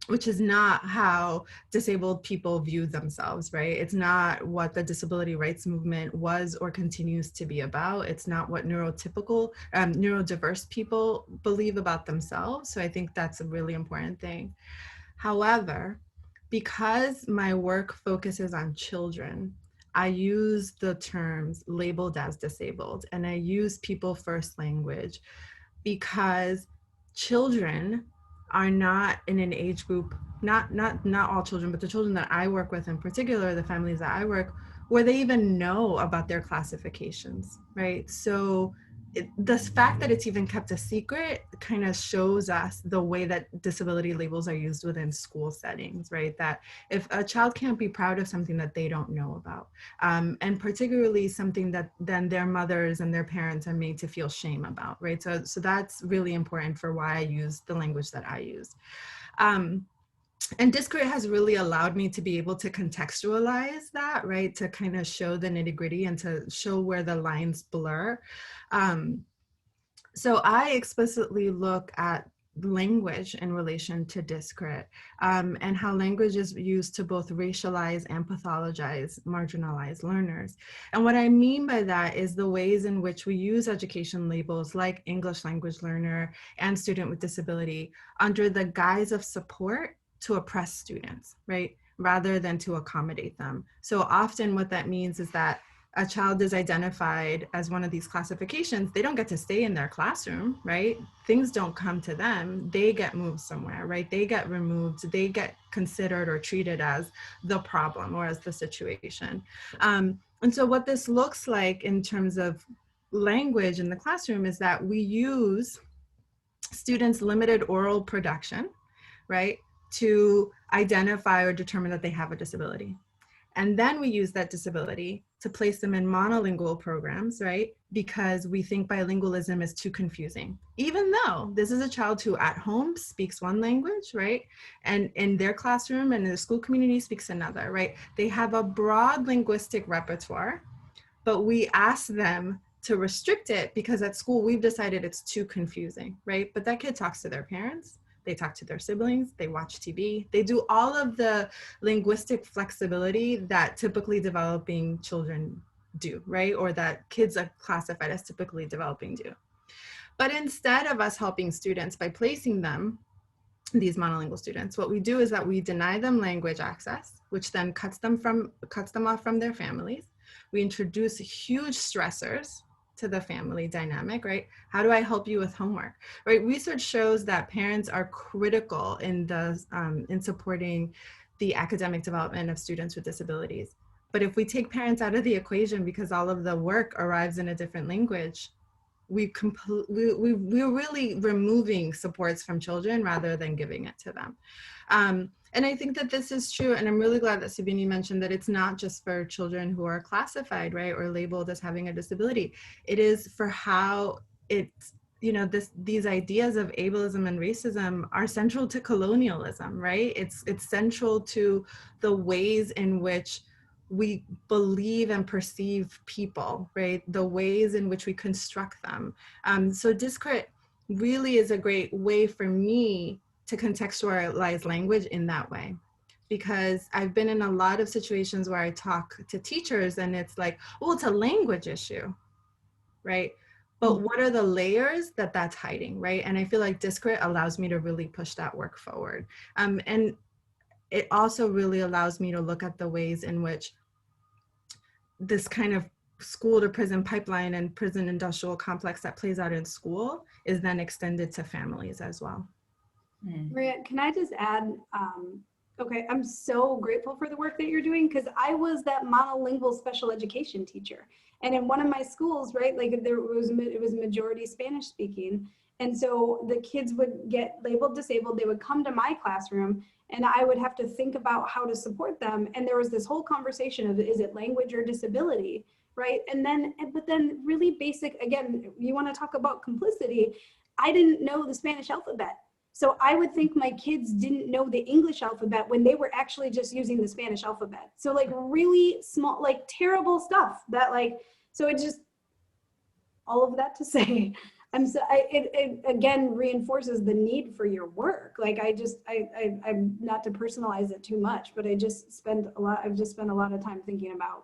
which is not how disabled people view themselves, right? It's not what the disability rights movement was or continues to be about. It's not what neurodiverse people believe about themselves. So I think that's a really important thing. However, because my work focuses on children, I use the terms labeled as disabled, and I use people first language, because children are not in an age group, not all children, but the children that I work with in particular, the families that I work, where they even know about their classifications, right? So the fact that it's even kept a secret kind of shows us the way that disability labels are used within school settings, right? That if a child can't be proud of something that they don't know about, and particularly something that then their mothers and their parents are made to feel shame about, right? So that's really important for why I use the language that I use. And Discrit has really allowed me to be able to contextualize that, right? To kind of show the nitty gritty and to show where the lines blur. So I explicitly look at language in relation to Discrit, and how language is used to both racialize and pathologize marginalized learners. And what I mean by that is the ways in which we use education labels like English language learner and student with disability under the guise of support to oppress students, right? Rather than to accommodate them. So often what that means is that a child is identified as one of these classifications, they don't get to stay in their classroom, right? Things don't come to them, they get moved somewhere, right? They get removed, they get considered or treated as the problem or as the situation. And so what this looks like in terms of language in the classroom is that we use students' limited oral production, right, to identify or determine that they have a disability. And then we use that disability to place them in monolingual programs, right? Because we think bilingualism is too confusing. Even though this is a child who at home speaks one language, right? And in their classroom and in the school community speaks another, right? They have a broad linguistic repertoire, but we ask them to restrict it because at school we've decided it's too confusing, right? But that kid talks to their parents, they talk to their siblings, they watch TV, they do all of the linguistic flexibility that typically developing children do, right? Or that kids are classified as typically developing do. But instead of us helping students by placing them, these monolingual students, what we do is that we deny them language access, which then cuts them off from their families. We introduce huge stressors to the family dynamic, right? How do I help you with homework, right? Research shows that parents are critical in in supporting the academic development of students with disabilities. But if we take parents out of the equation because all of the work arrives in a different language, we're really removing supports from children rather than giving it to them. And I think that this is true, and I'm really glad that Subini mentioned that it's not just for children who are classified, right, or labeled as having a disability. It is for how it's, you know, these ideas of ableism and racism are central to colonialism, right? It's central to the ways in which we believe and perceive people, right? The ways in which we construct them. So discrit really is a great way for me to contextualize language in that way, because I've been in a lot of situations where I talk to teachers and it's like, well, it's a language issue, right? But what are the layers that that's hiding, right? And I feel like discrit allows me to really push that work forward. And it also really allows me to look at the ways in which this kind of school to prison pipeline and prison industrial complex that plays out in school is then extended to families as well. Maria, can I just add, okay, I'm so grateful for the work that you're doing, because I was that monolingual special education teacher. And in one of my schools, right, like it was majority Spanish speaking. And so the kids would get labeled disabled, they would come to my classroom and I would have to think about how to support them. And there was this whole conversation of, is it language or disability, right? But then really basic, again, you want to talk about complicity. I didn't know the Spanish alphabet. So I would think my kids didn't know the English alphabet when they were actually just using the Spanish alphabet. So like really small, like terrible stuff that like, so it just, all of that to say, it again reinforces the need for your work. Like I'm not to personalize it too much, but I've just spent a lot of time thinking about,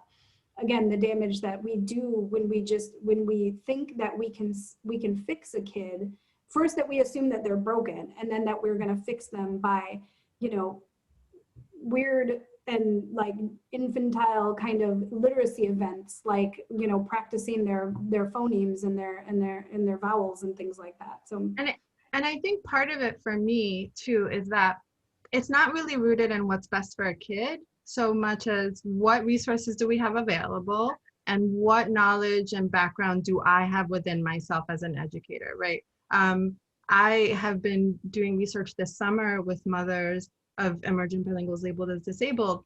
again, the damage that we do when we think that we can fix a kid. First, that we assume that they're broken, and then that we're going to fix them by, you know, weird and like infantile kind of literacy events, like, you know, practicing their phonemes and their vowels and things like that. So and I think part of it for me too is that it's not really rooted in what's best for a kid so much as what resources do we have available and what knowledge and background do I have within myself as an educator, right? I have been doing research this summer with mothers of emergent bilinguals labeled as disabled.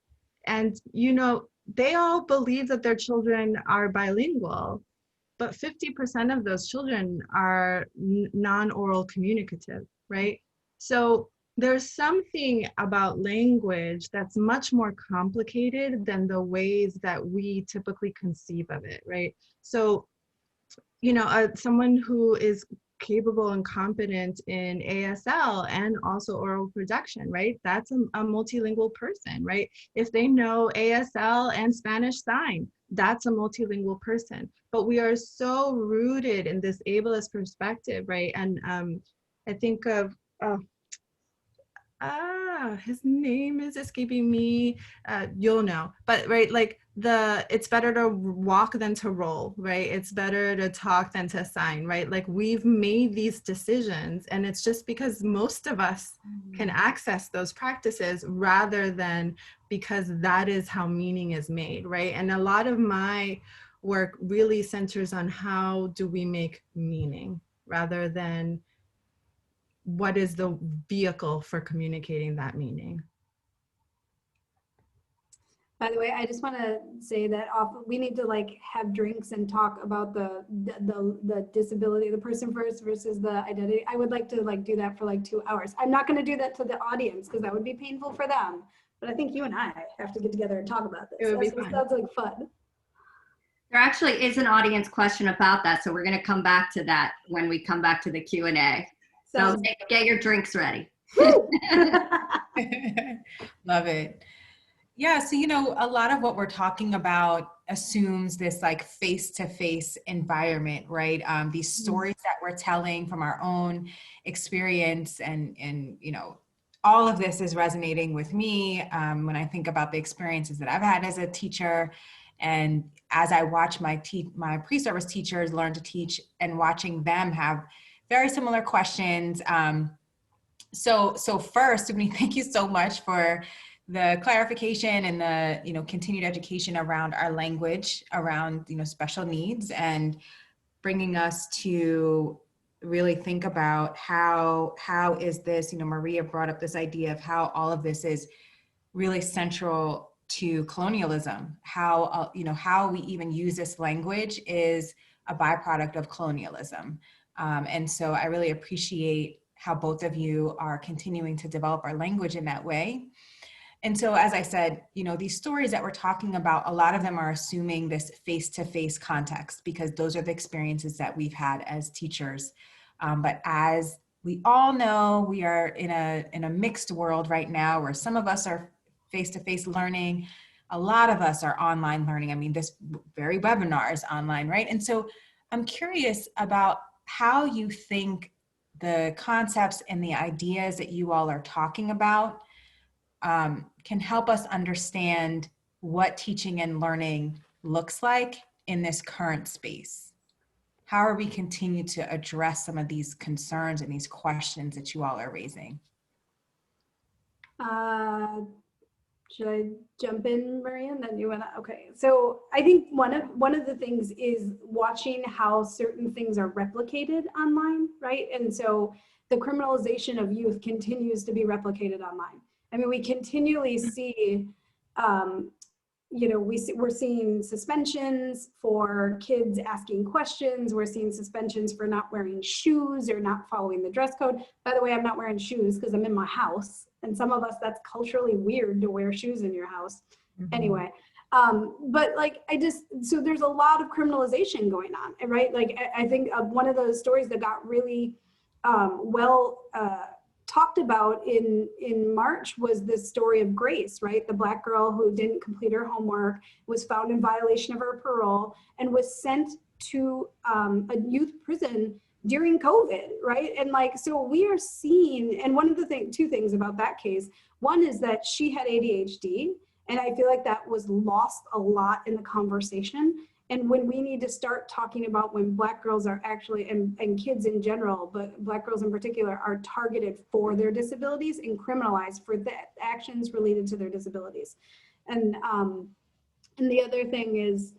And, you know, they all believe that their children are bilingual, but 50% of those children are non-oral communicative, right? So there's something about language that's much more complicated than the ways that we typically conceive of it, right? So, you know, someone who is capable and competent in ASL and also oral production, right? That's a multilingual person, right? If they know ASL and Spanish sign, that's a multilingual person. But we are so rooted in this ableist perspective, right? And I think of, his name is escaping me, you'll know, but right, like it's better to walk than to roll, right? It's better to talk than to sign, right? Like we've made these decisions and it's just because most of us can access those practices rather than because that is how meaning is made, right? And a lot of my work really centers on how do we make meaning rather than what is the vehicle for communicating that meaning. by the way, I just want to say that we need to like have drinks and talk about the disability, the person first versus the identity. I would like to like do that for like 2 hours. I'm not going to do that to the audience because that would be painful for them. But I think you and I have to get together and talk about this. It sounds like fun. There actually is an audience question about that, so we're going to come back to that when we come back to the Q&A. So get your drinks ready. Love it. Yeah, so, you know, a lot of what we're talking about assumes this like face-to-face environment, right? These stories that we're telling from our own experience and you know, all of this is resonating with me when I think about the experiences that I've had as a teacher And as I watch my pre-service teachers learn to teach and watching them have very similar questions. So first, Subni, thank you so much for the clarification and the continued education around our language, around special needs, and bringing us to really think about how is this, Maria brought up this idea of how all of this is really central to colonialism, how how we even use this language is a byproduct of colonialism. And so I really appreciate how both of you are continuing to develop our language in that way. And so, as I said, these stories that we're talking about, a lot of them are assuming this face-to-face context because those are the experiences that we've had as teachers. But as we all know, we are in a mixed world right now where some of us are face-to-face learning. A lot of us are online learning. I mean, this very webinar is online, right? And so I'm curious about how you think the concepts and the ideas that you all are talking about can help us understand what teaching and learning looks like in this current space. How are we continue to address some of these concerns and these questions that you all are raising? Should I jump in, Maria? And then you wanna, okay. So I think one of the things is watching how certain things are replicated online, right? And so the criminalization of youth continues to be replicated online. I mean, we continually see, we're seeing suspensions for kids asking questions. We're seeing suspensions for not wearing shoes or not following the dress code. By the way, I'm not wearing shoes because I'm in my house. And some of us, that's culturally weird to wear shoes in your house. Mm-hmm. Anyway, but like, so there's a lot of criminalization going on, right? Like, I think one of those stories that got really talked about in March was this story of Grace, right? The Black girl who didn't complete her homework, was found in violation of her parole, and was sent to a youth prison during COVID, right? And like, so we are seeing, and one of the two things about that case, one is that she had ADHD, and I feel like that was lost a lot in the conversation. And when we need to start talking about when Black girls are actually, and kids in general, but Black girls in particular, are targeted for their disabilities and criminalized for the actions related to their disabilities. And the other thing is,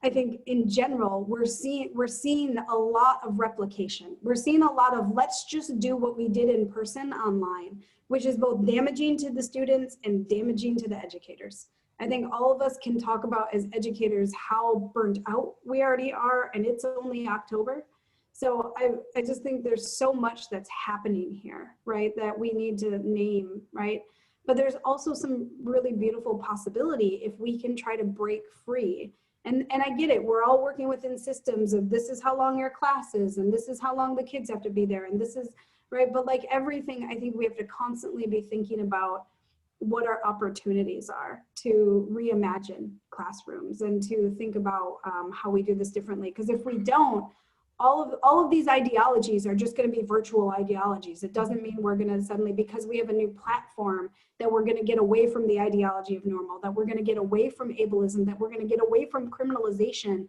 I think in general, we're seeing a lot of replication. We're seeing a lot of let's just do what we did in person online, which is both damaging to the students and damaging to the educators. I think all of us can talk about as educators how burnt out we already are, and it's only October. So I just think there's so much that's happening here, right, that we need to name, right? But there's also some really beautiful possibility if we can try to break free. And I get it, we're all working within systems of this is how long your class is, and this is how long the kids have to be there, and this is, right? But like everything, I think we have to constantly be thinking about what our opportunities are to reimagine classrooms and to think about how we do this differently. Because if we don't, all of these ideologies are just going to be virtual ideologies. It doesn't mean we're going to suddenly, because we have a new platform, that we're going to get away from the ideology of normal, that we're going to get away from ableism, that we're going to get away from criminalization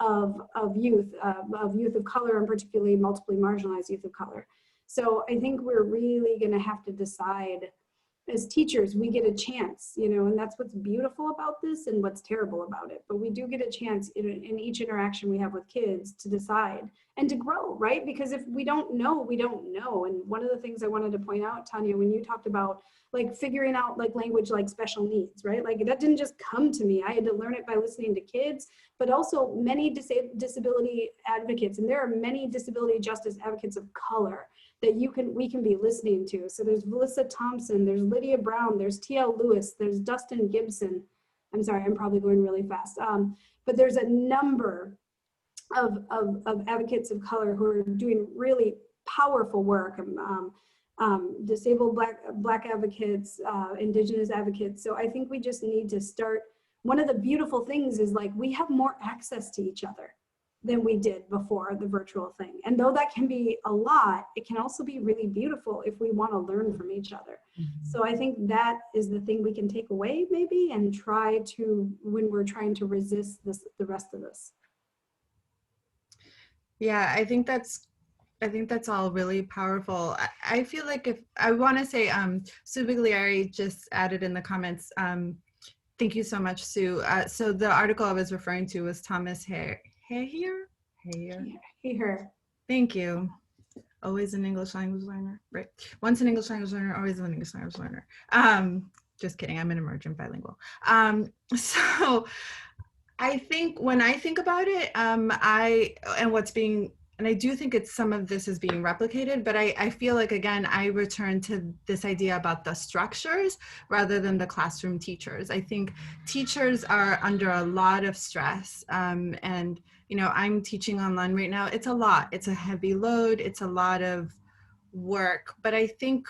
of youth of color, and particularly multiply marginalized youth of color. So I think we're really going to have to decide, as teachers, we get a chance, and that's what's beautiful about this and what's terrible about it. But we do get a chance in each interaction we have with kids to decide and to grow, right? Because if we don't know, we don't know. And one of the things I wanted to point out, Tanya, when you talked about like figuring out like language like special needs, right? Like that didn't just come to me. I had to learn it by listening to kids, but also many disability advocates, and there are many disability justice advocates of color that we can be listening to. So there's Melissa Thompson, there's Lydia Brown, there's T.L. Lewis, there's Dustin Gibson. I'm sorry, I'm probably going really fast. But there's a number of advocates of color who are doing really powerful work. Disabled Black advocates, Indigenous advocates. So I think we just need to start. One of the beautiful things is like we have more access to each other. than we did before the virtual thing. And though that can be a lot, it can also be really beautiful if we want to learn from each other. So I think that is the thing we can take away maybe and try to, when we're trying to resist this, the rest of this. Yeah, I think that's all really powerful. I feel like if I want to say, Sue Bigliari just added in the comments, thank you so much, Sue. So the article I was referring to was Thomas Hare. Thank you. Always an English language learner, right? Once an English language learner, always an English language learner. Just kidding, I'm an emergent bilingual. So I think when I think about it, and I do think it's some of this is being replicated, but I feel like, again, I return to this idea about the structures rather than the classroom teachers. I think teachers are under a lot of stress, and you know, I'm teaching online right now. It's a lot. It's a heavy load. It's a lot of work. But I think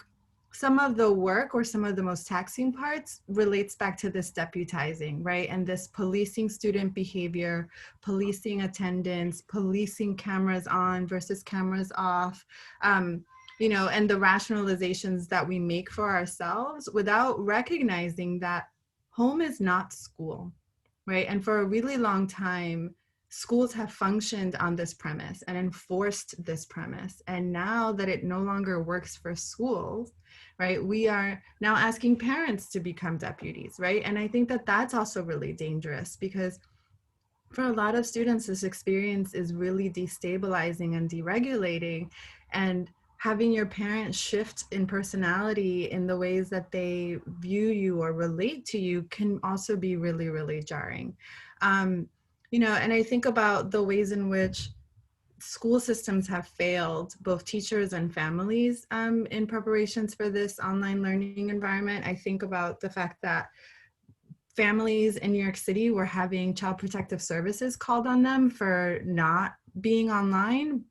some of the work, or some of the most taxing parts, relates back to this deputizing, right? And this policing student behavior, policing attendance, policing cameras on versus cameras off, you know, and the rationalizations that we make for ourselves without recognizing that home is not school, right? And for a really long time, schools have functioned on this premise and enforced this premise. And now that it no longer works for schools, right, we are now asking parents to become deputies, right? And I think that that's also really dangerous, because for a lot of students, this experience is really destabilizing and deregulating. And having your parents shift in personality in the ways that they view you or relate to you can also be really, really jarring. You know, and I think about the ways in which school systems have failed both teachers and families in preparations for this online learning environment. I think about the fact that families in New York City were having Child Protective Services called on them for not being online.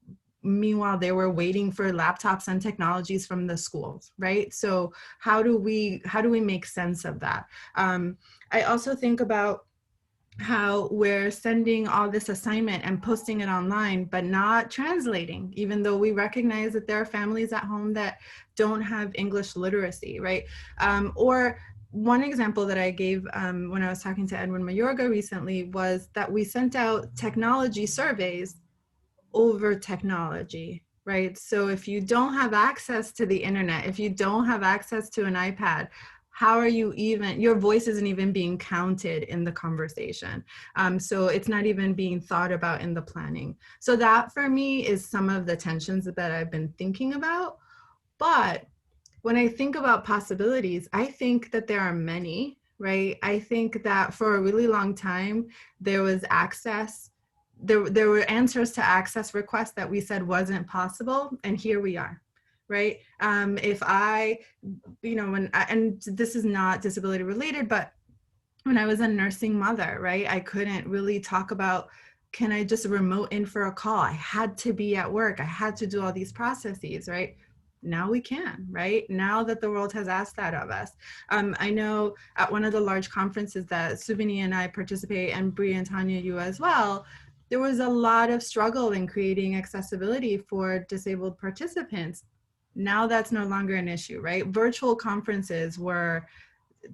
Meanwhile, they were waiting for laptops and technologies from the schools, right? So how do we make sense of that? I also think about how we're sending all this assignment and posting it online, but not translating, even though we recognize that there are families at home that don't have English literacy, right? Or one example that I gave when I was talking to Edwin Mayorga recently was that we sent out technology surveys over technology, right? So if you don't have access to the internet, if you don't have access to an iPad, how are you even, your voice isn't even being counted in the conversation. So it's not even being thought about in the planning. So that for me is some of the tensions that I've been thinking about. But when I think about possibilities, I think that there are many, right? I think that for a really long time, there was access, there were answers to access requests that we said wasn't possible, and here we are. Right? If I, you know, and this is not disability related, but when I was a nursing mother, right, I couldn't really talk about, can I just remote in for a call? I had to be at work. I had to do all these processes, right? Now we can, right? Now that the world has asked that of us. I know at one of the large conferences that Subini and I participate, and Bri and Tanya, you as well, there was a lot of struggle in creating accessibility for disabled participants. Now that's no longer an issue, right? Virtual conferences were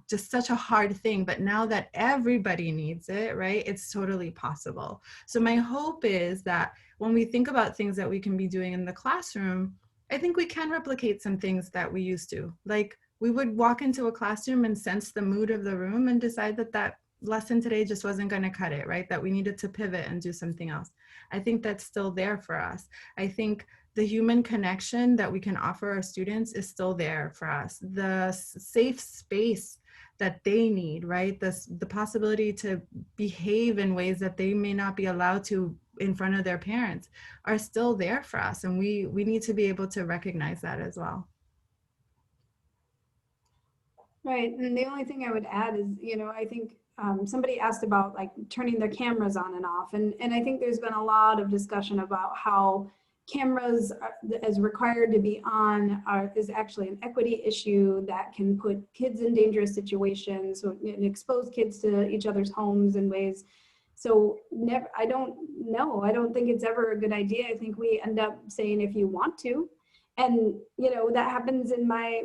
just such a hard thing, but now that everybody needs it, right, it's totally possible. So my hope is that when we think about things that we can be doing in the classroom, I think we can replicate some things that we used to. Like, we would walk into a classroom and sense the mood of the room and decide that that lesson today just wasn't going to cut it, right? That we needed to pivot and do something else. I think that's still there for us. I think the human connection that we can offer our students is still there for us. The safe space that they need, right? The possibility to behave in ways that they may not be allowed to in front of their parents are still there for us. And we need to be able to recognize that as well. Right, and the only thing I would add is, you know, I think somebody asked about like turning their cameras on and off. And I think there's been a lot of discussion about how cameras as required to be on is actually an equity issue that can put kids in dangerous situations and expose kids to each other's homes in ways So I don't know. I don't think it's ever a good idea. I think we end up saying if you want to, and that happens in my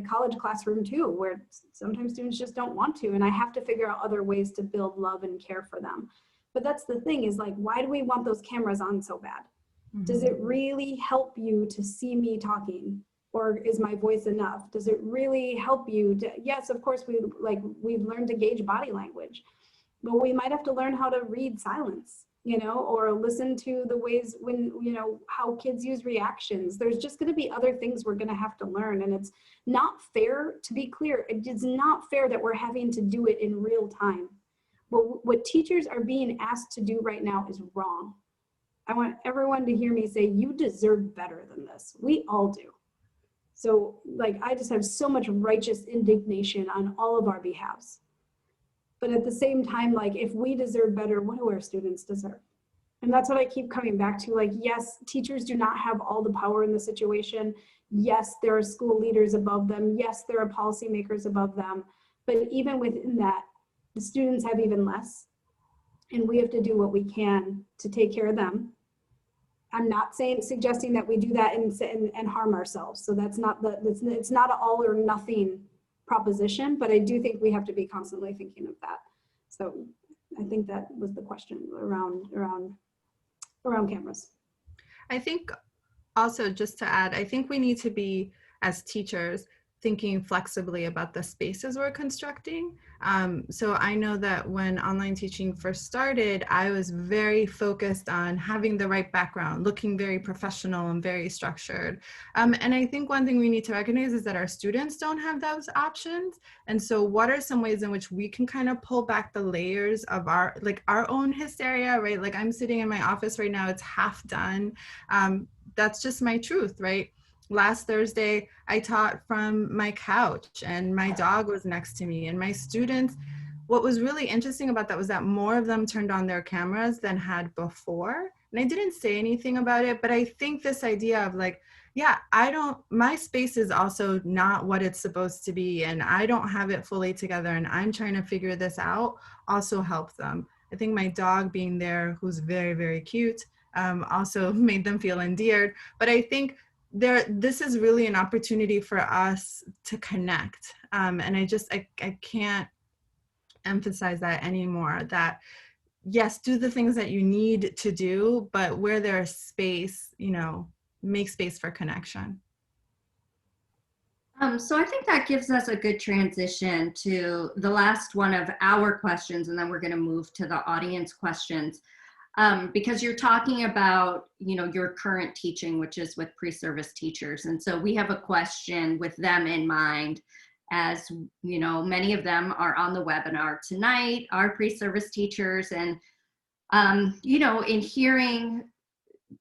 college classroom too, where sometimes students just don't want to, and I have to figure out other ways to build love and care for them. But that's the thing, is like, why do we want those cameras on so bad? Does it really help you to see me talking? Or is my voice enough? Does it really help you to, yes, of course, we've learned to gauge body language, but we might have to learn how to read silence, or listen to the ways when, how kids use reactions. There's just going to be other things we're going to have to learn. And it's not fair, to be clear, it is not fair that we're having to do it in real time. But what teachers are being asked to do right now is wrong. I want everyone to hear me say, you deserve better than this. We all do. So I just have so much righteous indignation on all of our behalves. But at the same time, if we deserve better, what do our students deserve? And that's what I keep coming back to. Yes, teachers do not have all the power in the situation. Yes, there are school leaders above them. Yes, there are policymakers above them. But even within that, the students have even less. And we have to do what we can to take care of them. I'm not suggesting that we do that and harm ourselves. So that's not it's not an all or nothing proposition, but I do think we have to be constantly thinking of that. So I think that was the question around cameras. I think also, just to add, I think we need to be, as teachers, thinking flexibly about the spaces we're constructing. So I know that when online teaching first started, I was very focused on having the right background, looking very professional and very structured. And I think one thing we need to recognize is that our students don't have those options. And so what are some ways in which we can kind of pull back the layers of our own hysteria, right? I'm sitting in my office right now, it's half done. That's just my truth, right? Last Thursday, I taught from my couch and my dog was next to me, and my students, what was really interesting about that was that more of them turned on their cameras than had before. And I didn't say anything about it, but I think this idea of my space is also not what it's supposed to be, and I don't have it fully together, and I'm trying to figure this out, also helped them. I think my dog being there, who's very, very cute, also made them feel endeared. But I think this is really an opportunity for us to connect. And I can't emphasize that anymore, that yes, do the things that you need to do, but where there's space, make space for connection. So I think that gives us a good transition to the last one of our questions, and then we're going to move to the audience questions. Because you're talking about, your current teaching, which is with pre-service teachers. And so we have a question with them in mind, as, many of them are on the webinar tonight, are pre-service teachers. And, in hearing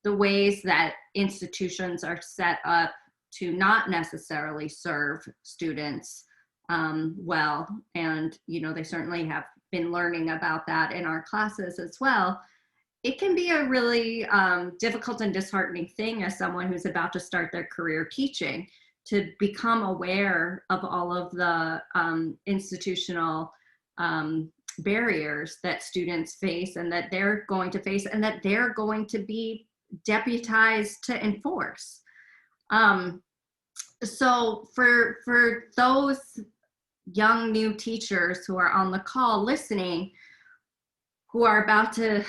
the ways that institutions are set up to not necessarily serve students well, and, they certainly have been learning about that in our classes as well. It can be a really difficult and disheartening thing as someone who's about to start their career teaching, to become aware of all of the institutional barriers that students face, and that they're going to face, and that they're going to be deputized to enforce. So for those young new teachers who are on the call listening, who are about to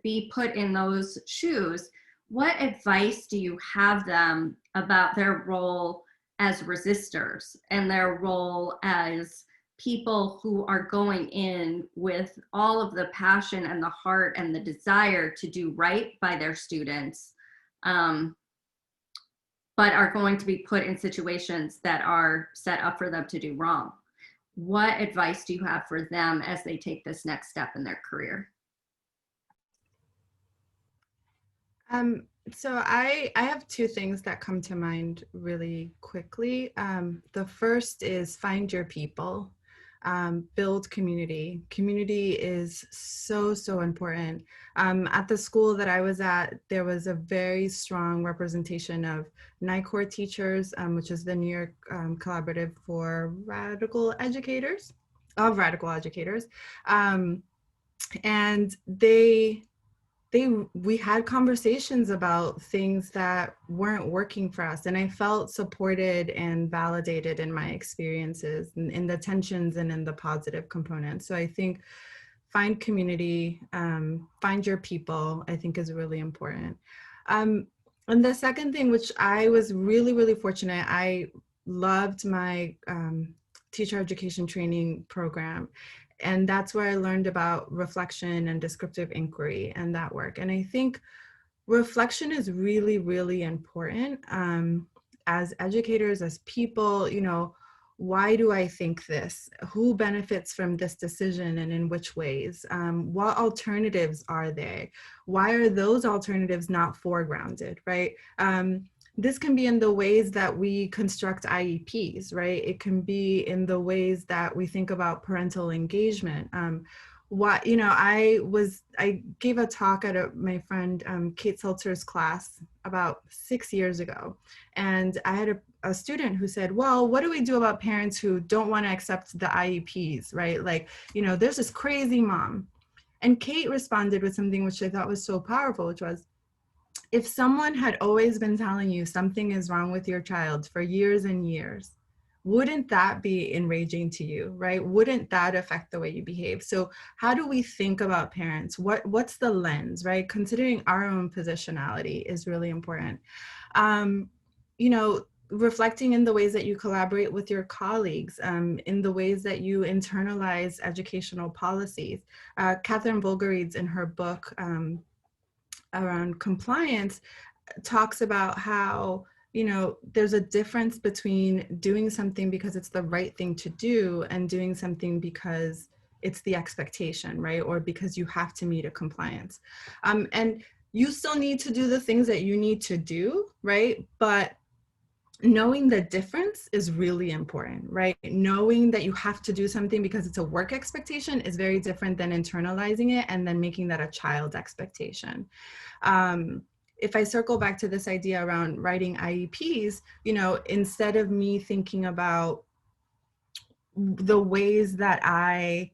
be put in those shoes, what advice do you have them about their role as resistors and their role as people who are going in with all of the passion and the heart and the desire to do right by their students, but are going to be put in situations that are set up for them to do wrong? What advice do you have for them as they take this next step in their career? So I have two things that come to mind really quickly. The first is find your people, build community. Community is so, so important. At the school that I was at, there was a very strong representation of NICOR teachers, which is the New York Collaborative for Radical Educators. And we had conversations about things that weren't working for us. And I felt supported and validated in my experiences, in the tensions and in the positive components. So I think find community, find your people, I think is really important. And the second thing, which I was really, really fortunate, I loved my teacher education training program. And that's where I learned about reflection and descriptive inquiry and that work. And I think reflection is really, really important as educators, as people, you know, why do I think this? Who benefits from this decision and in which ways? What alternatives are there? Why are those alternatives not foregrounded, right? This can be in the ways that we construct IEPs, right? It can be in the ways that we think about parental engagement. You know, I gave a talk at my friend Kate Seltzer's class about 6 years ago. And I had a student who said, well, what do we do about parents who don't want to accept the IEPs, right? Like, you know, there's this crazy mom. And Kate responded with something which I thought was so powerful, which was, if someone had always been telling you something is wrong with your child for years and years, wouldn't that be enraging to you, right? Wouldn't that affect the way you behave? So how do we think about parents? What's the lens, right? Considering our own positionality is really important. You know, reflecting in the ways that you collaborate with your colleagues, in the ways that you internalize educational policies. Catherine Volgereeds in her book around compliance talks about how, you know, there's a difference between doing something because it's the right thing to do and doing something because it's the expectation, right? Or because you have to meet a compliance. And you still need to do the things that you need to do, right? But knowing the difference is really important, right? Knowing that you have to do something because it's a work expectation is very different than internalizing it and then making that a child expectation. If I circle back to this idea around writing IEPs, you know, instead of me thinking about the ways that I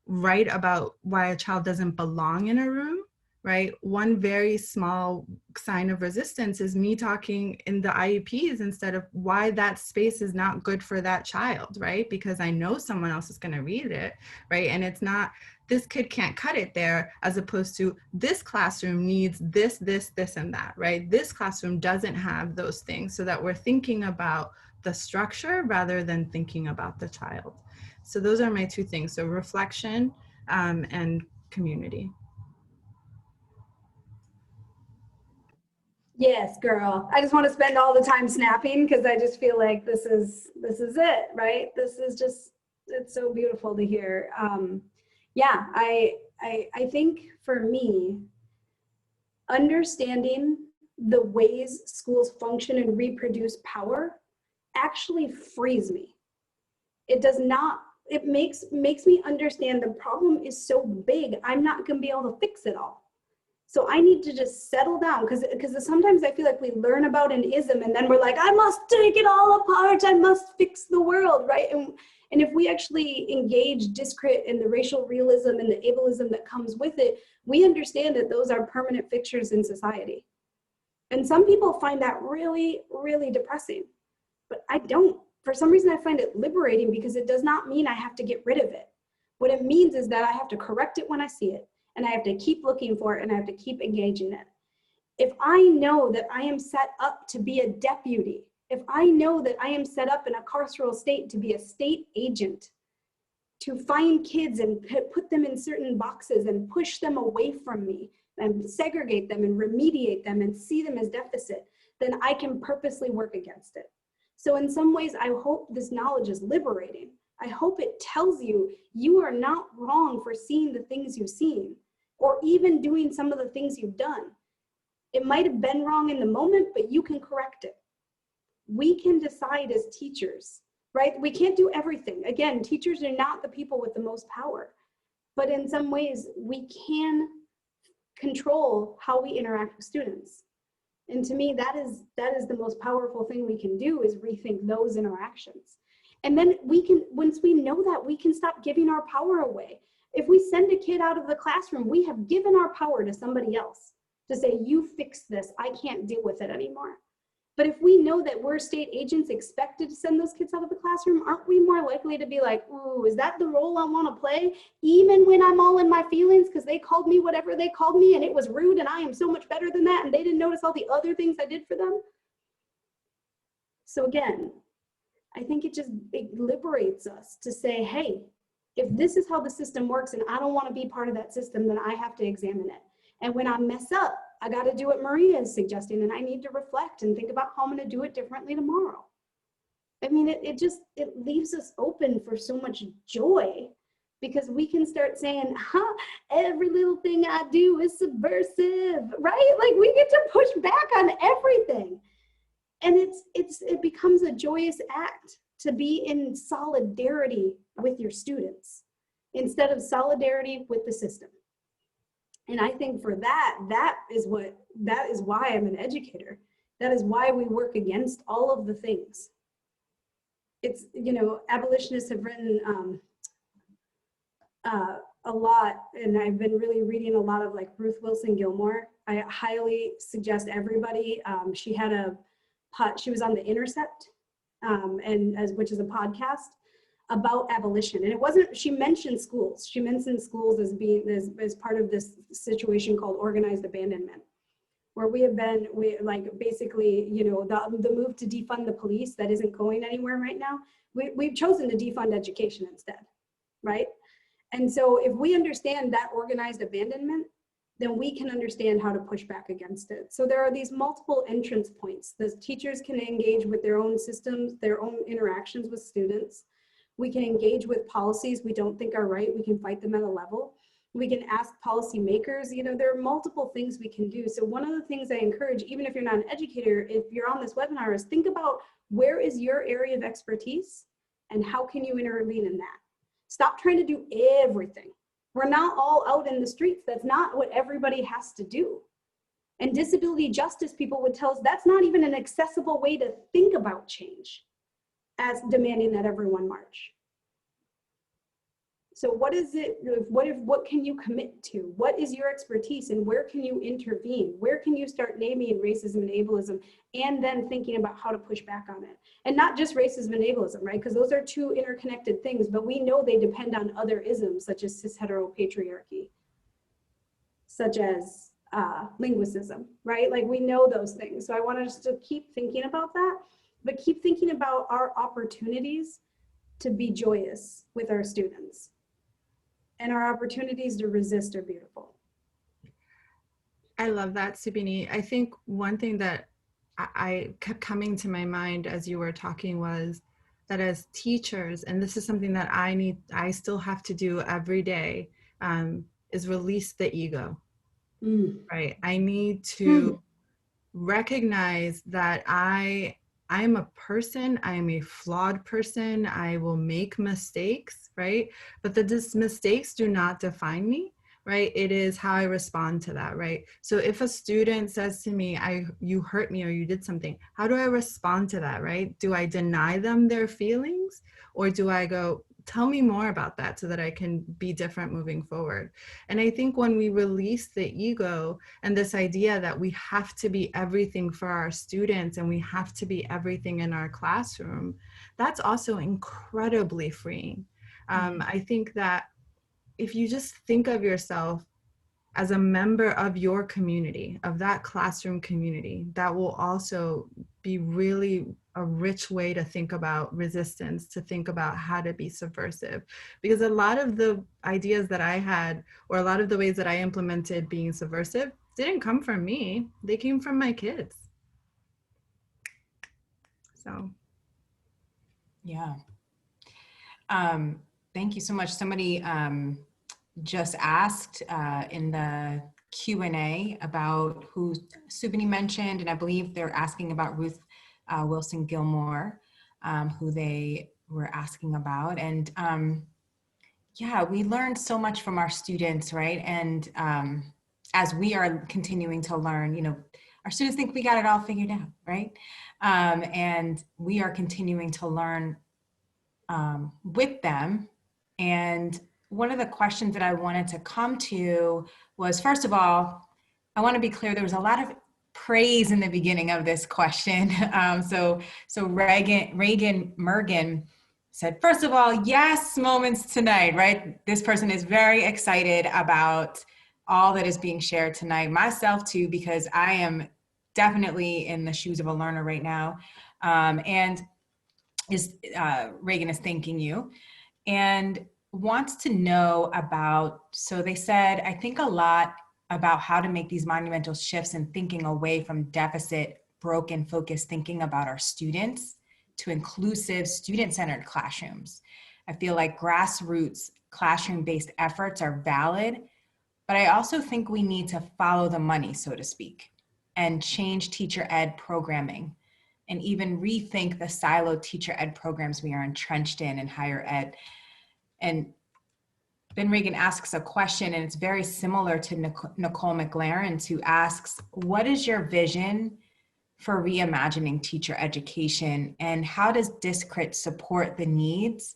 write about why a child doesn't belong in a room, right? One very small sign of resistance is me talking in the IEPs instead of why that space is not good for that child, right? Because I know someone else is going to read it, right? And it's not, this kid can't cut it there, as opposed to this classroom needs this, this, this, and that, right? This classroom doesn't have those things, so that we're thinking about the structure rather than thinking about the child. So those are my two things. So reflection and community. Yes, girl. I just want to spend all the time snapping because I just feel like this is it, right? This is just, it's so beautiful to hear. Yeah, I think for me, understanding the ways schools function and reproduce power actually frees me. It does not, it makes me understand the problem is so big, I'm not going to be able to fix it all. So I need to just settle down, because sometimes I feel like we learn about an ism and then we're like, I must take it all apart, I must fix the world, right? And if we actually engage discrit and the racial realism and the ableism that comes with it, we understand that those are permanent fixtures in society. And some people find that really, really depressing, but I don't. For some reason, I find it liberating, because it does not mean I have to get rid of it. What it means is that I have to correct it when I see it, and I have to keep looking for it, and I have to keep engaging it. If I know that I am set up to be a deputy, if I know that I am set up in a carceral state to be a state agent, to find kids and put them in certain boxes and push them away from me and segregate them and remediate them and see them as deficit, then I can purposely work against it. So in some ways, I hope this knowledge is liberating. I hope it tells you, you are not wrong for seeing the things you've seen, or even doing some of the things you've done. It might have been wrong in the moment, but you can correct it. We can decide as teachers, right? We can't do everything. Again, teachers are not the people with the most power, but in some ways we can control how we interact with students. And to me, that is the most powerful thing we can do, is rethink those interactions. And then we can, once we know that, we can stop giving our power away. If we send a kid out of the classroom, we have given our power to somebody else to say, you fix this, I can't deal with it anymore. But if we know that we're state agents expected to send those kids out of the classroom, aren't we more likely to be like, ooh, is that the role I want to play? Even when I'm all in my feelings because they called me whatever they called me and it was rude and I am so much better than that and they didn't notice all the other things I did for them. So again, I think it liberates us to say, hey, if this is how the system works and I don't want to be part of that system, then I have to examine it. And when I mess up, I got to do what Maria is suggesting, and I need to reflect and think about how I'm going to do it differently tomorrow. I mean, it leaves us open for so much joy because we can start saying, every little thing I do is subversive, right? Like we get to push back on everything. And it becomes a joyous act to be in solidarity with your students instead of solidarity with the system. And I think for that is why I'm an educator. That is why we work against all of the things. It's, abolitionists have written a lot, and I've been really reading a lot of like Ruth Wilson Gilmore. I highly suggest everybody. She was on The Intercept, which is a podcast about abolition. And it wasn't, she mentioned schools. She mentioned schools as being, as part of this situation called organized abandonment, where basically, the move to defund the police that isn't going anywhere right now. We've chosen to defund education instead, right? And so if we understand that organized abandonment, then we can understand how to push back against it. So there are these multiple entrance points. The teachers can engage with their own systems, their own interactions with students. We can engage with policies we don't think are right. We can fight them at a level. We can ask policymakers, there are multiple things we can do. So one of the things I encourage, even if you're not an educator, if you're on this webinar, is think about where is your area of expertise and how can you intervene in that? Stop trying to do everything. We're not all out in the streets. That's not what everybody has to do. And disability justice people would tell us that's not even an accessible way to think about change as demanding that everyone march. So what is it, what can you commit to? What is your expertise and where can you intervene? Where can you start naming racism and ableism and then thinking about how to push back on it? And not just racism and ableism, right? Because those are two interconnected things, but we know they depend on other isms such as cis-heteropatriarchy, such as linguicism, right? Like we know those things. So I want us to keep thinking about that, but keep thinking about our opportunities to be joyous with our students. And our opportunities to resist are beautiful. I love that, Subini. I think one thing that I kept coming to my mind as you were talking was that as teachers, and this is something that I still have to do every day, is release the ego, right? I need to recognize that I'm a person, I'm a flawed person, I will make mistakes, right? But these mistakes do not define me, right? It is how I respond to that, right? So if a student says to me, you hurt me or you did something, how do I respond to that, right? Do I deny them their feelings or do I go, tell me more about that so that I can be different moving forward? And I think when we release the ego and this idea that we have to be everything for our students and we have to be everything in our classroom, that's also incredibly freeing. I think that if you just think of yourself as a member of your community, of that classroom community, that will also be really a rich way to think about resistance, to think about how to be subversive. Because a lot of the ideas that I had, or a lot of the ways that I implemented being subversive, didn't come from me. They came from my kids. So. Yeah. Thank you so much. Somebody just asked in the Q&A about who Subini mentioned, and I believe they're asking about Ruth Wilson Gilmore, who they were asking about. And yeah, we learned so much from our students, right? And as we are continuing to learn, our students think we got it all figured out, right? And we are continuing to learn with them. And one of the questions that I wanted to come to was, first of all, I want to be clear, there was a lot of praise in the beginning of this question. So Reagan Mergen said, first of all, yes, moments tonight, right? This person is very excited about all that is being shared tonight. Myself too, because I am definitely in the shoes of a learner right now. And Reagan is thanking you and wants to know about, so they said, I think a lot about how to make these monumental shifts in thinking away from deficit, broken, focused thinking about our students to inclusive, student-centered classrooms. I feel like grassroots classroom-based efforts are valid, but I also think we need to follow the money, so to speak, and change teacher ed programming and even rethink the siloed teacher ed programs we are entrenched in higher ed. And Ben Reagan asks a question, and it's very similar to Nicole McLaren, who asks, what is your vision for reimagining teacher education, and how does Discrit support the needs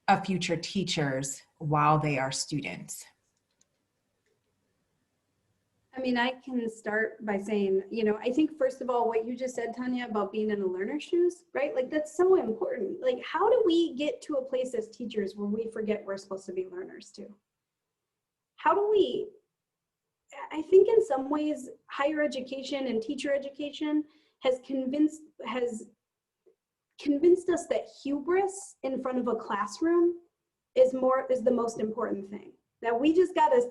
of future teachers while they are students? I mean, I can start by saying, I think first of all, what you just said, Tanya, about being in a learner's shoes, right? Like, that's so important. Like, how do we get to a place as teachers where we forget we're supposed to be learners too? How do we, I think in some ways, higher education and teacher education has convinced us that hubris in front of a classroom is the most important thing. That we just gotta,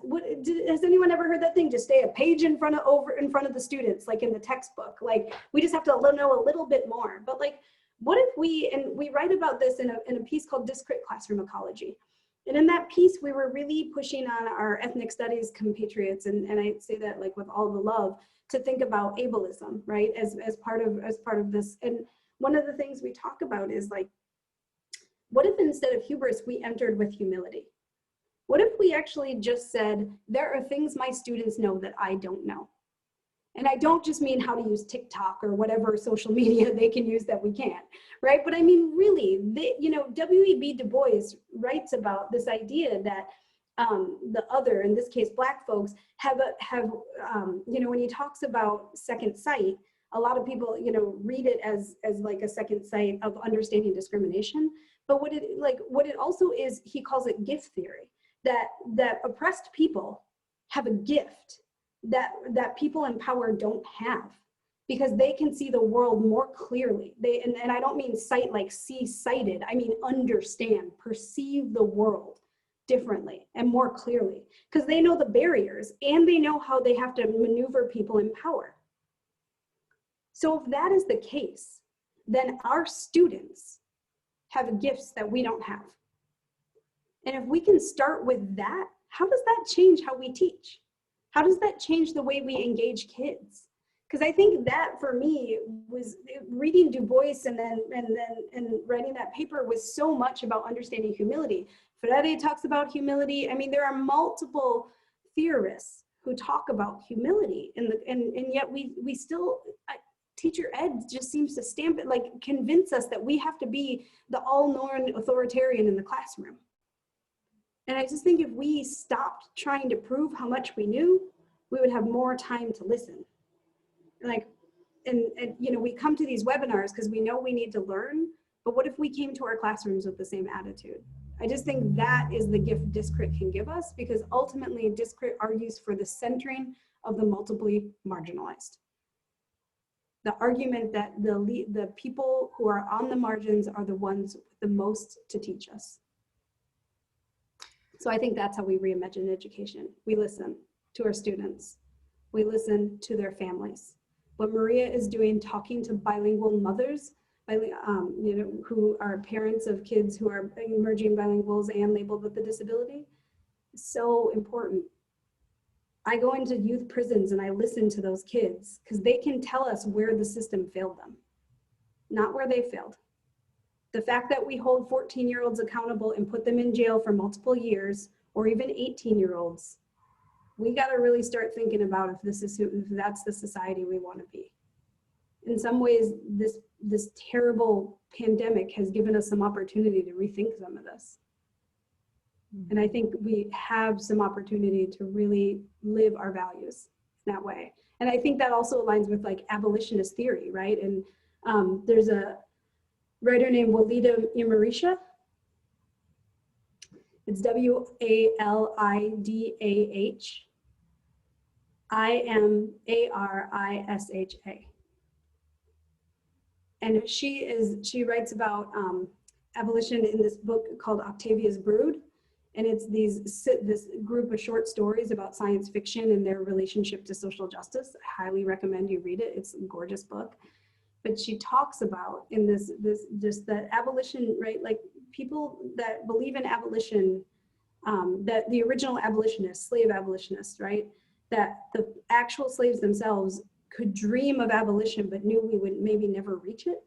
has anyone ever heard that thing? Just stay a page in front of the students, like in the textbook. Like, we just have to know a little bit more. But like, what if we write about this in a piece called Discrit Classroom Ecology. And in that piece, we were really pushing on our ethnic studies compatriots, and I say that like with all the love, to think about ableism, right? As part of this. And one of the things we talk about is like, what if instead of hubris, we entered with humility? What if we actually just said, there are things my students know that I don't know? And I don't just mean how to use TikTok or whatever social media they can use that we can't, right? But I mean, really, W.E.B. Du Bois writes about this idea that the other, in this case, Black folks, have when he talks about second sight, a lot of people, read it as like a second sight of understanding discrimination. But what it also is, he calls it gift theory. That oppressed people have a gift that people in power don't have, because they can see the world more clearly. And I don't mean sight like see sighted, I mean understand, perceive the world differently and more clearly, because they know the barriers and they know how they have to maneuver people in power. So if that is the case, then our students have gifts that we don't have. And if we can start with that, how does that change how we teach? How does that change the way we engage kids? Because I think that for me was reading Du Bois and writing that paper was so much about understanding humility. Freire talks about humility. I mean, there are multiple theorists who talk about humility, and yet we still, teacher ed just seems to stamp it, like convince us that we have to be the all-knowing authoritarian in the classroom. And I just think if we stopped trying to prove how much we knew, we would have more time to listen. And we come to these webinars because we know we need to learn, but what if we came to our classrooms with the same attitude? I just think that is the gift Discrit can give us, because ultimately Discrit argues for the centering of the multiply marginalized. The argument that the people who are on the margins are the ones with the most to teach us. So I think that's how we reimagine education. We listen to our students. We listen to their families. What Maria is doing, talking to bilingual mothers, who are parents of kids who are emerging bilinguals and labeled with a disability, is so important. I go into youth prisons and I listen to those kids because they can tell us where the system failed them, not where they failed. The fact that we hold 14-year-olds accountable and put them in jail for multiple years, or even 18-year-olds, we got to really start thinking about if that's the society we want to be. In some ways, this terrible pandemic has given us some opportunity to rethink some of this. And I think we have some opportunity to really live our values that way. And I think that also aligns with like abolitionist theory, right? And there's a writer named Walida Imarisha. It's Walidah And she writes about abolition in this book called Octavia's Brood. And it's this group of short stories about science fiction and their relationship to social justice. I highly recommend you read it. It's a gorgeous book. But she talks about in this just that abolition, right? Like people that believe in abolition, that the original abolitionists, slave abolitionists, right? That the actual slaves themselves could dream of abolition, but knew we would maybe never reach it.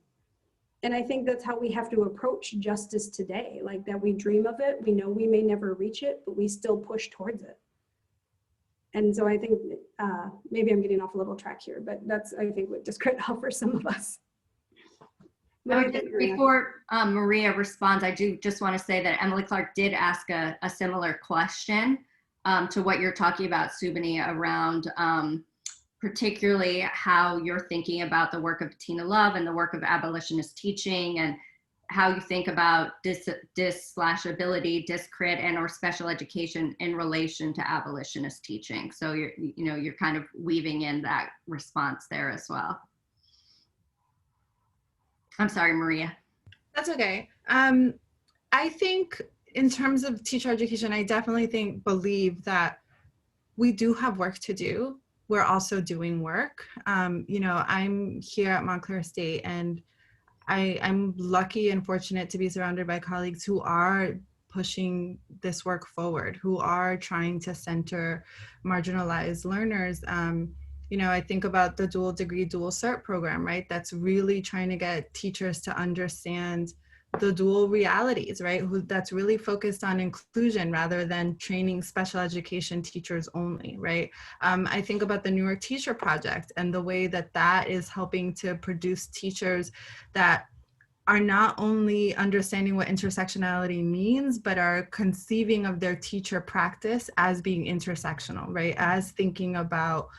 And I think that's how we have to approach justice today, like that we dream of it, we know we may never reach it, but we still push towards it. And so I think maybe I'm getting off a little track here, but that's, I think, what discredit offers some of us. Before Maria responds, I do just want to say that Emily Clark did ask a similar question to what you're talking about, Subini, around particularly how you're thinking about the work of Tina Love and the work of abolitionist teaching, and how you think about dis/ability, discrit, and or special education in relation to abolitionist teaching. So you're kind of weaving in that response there as well. I'm sorry, Maria. That's okay. I think in terms of teacher education, I definitely believe that we do have work to do. We're also doing work. I'm here at Montclair State, and I'm lucky and fortunate to be surrounded by colleagues who are pushing this work forward, who are trying to center marginalized learners. I think about the dual degree, dual cert program, right? That's really trying to get teachers to understand the dual realities, right? That's really focused on inclusion rather than training special education teachers only, right? I think about the New York Teacher Project and the way that is helping to produce teachers that are not only understanding what intersectionality means, but are conceiving of their teacher practice as being intersectional, right? As thinking about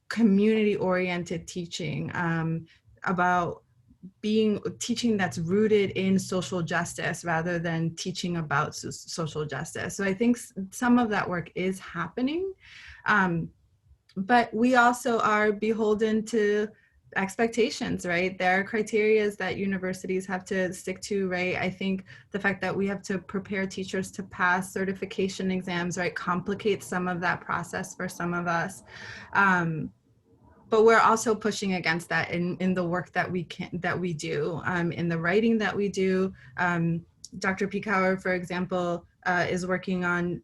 community-oriented teaching, about teaching that's rooted in social justice rather than teaching about social justice. So I think some of that work is happening, but we also are beholden to expectations, right? There are criteria that universities have to stick to, right? I think the fact that we have to prepare teachers to pass certification exams, right, complicates some of that process for some of us. But we're also pushing against that in the work that we do, in the writing that we do. Dr. Piekauer, for example, is working on,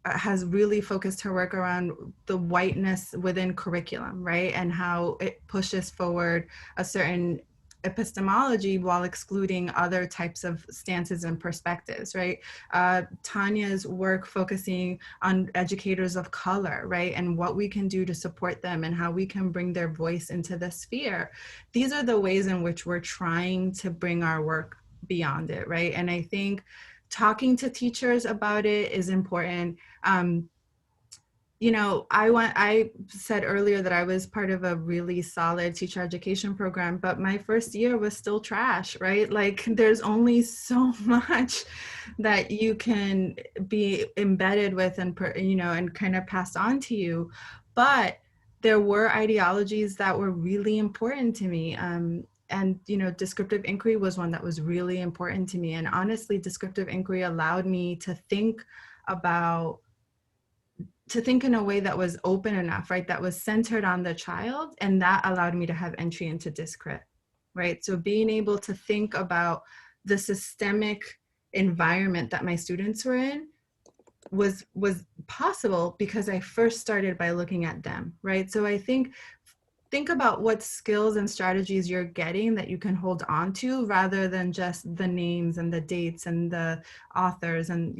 has really focused her work around the whiteness within curriculum, right? And how it pushes forward a certain epistemology while excluding other types of stances and perspectives, right? Tanya's work focusing on educators of color, right? And what we can do to support them and how we can bring their voice into the sphere. These are the ways in which we're trying to bring our work beyond it, right? And I think talking to teachers about it is important. I said earlier that I was part of a really solid teacher education program, but my first year was still trash, right? Like there's only so much that you can be embedded with and kind of passed on to you. But there were ideologies that were really important to me. And descriptive inquiry was one that was really important to me. And honestly, descriptive inquiry allowed me to think in a way that was open enough, right? That was centered on the child, and that allowed me to have entry into discrit, right? So being able to think about the systemic environment that my students were in was possible because I first started by looking at them, right? So I think about what skills and strategies you're getting that you can hold on to rather than just the names and the dates and the authors, and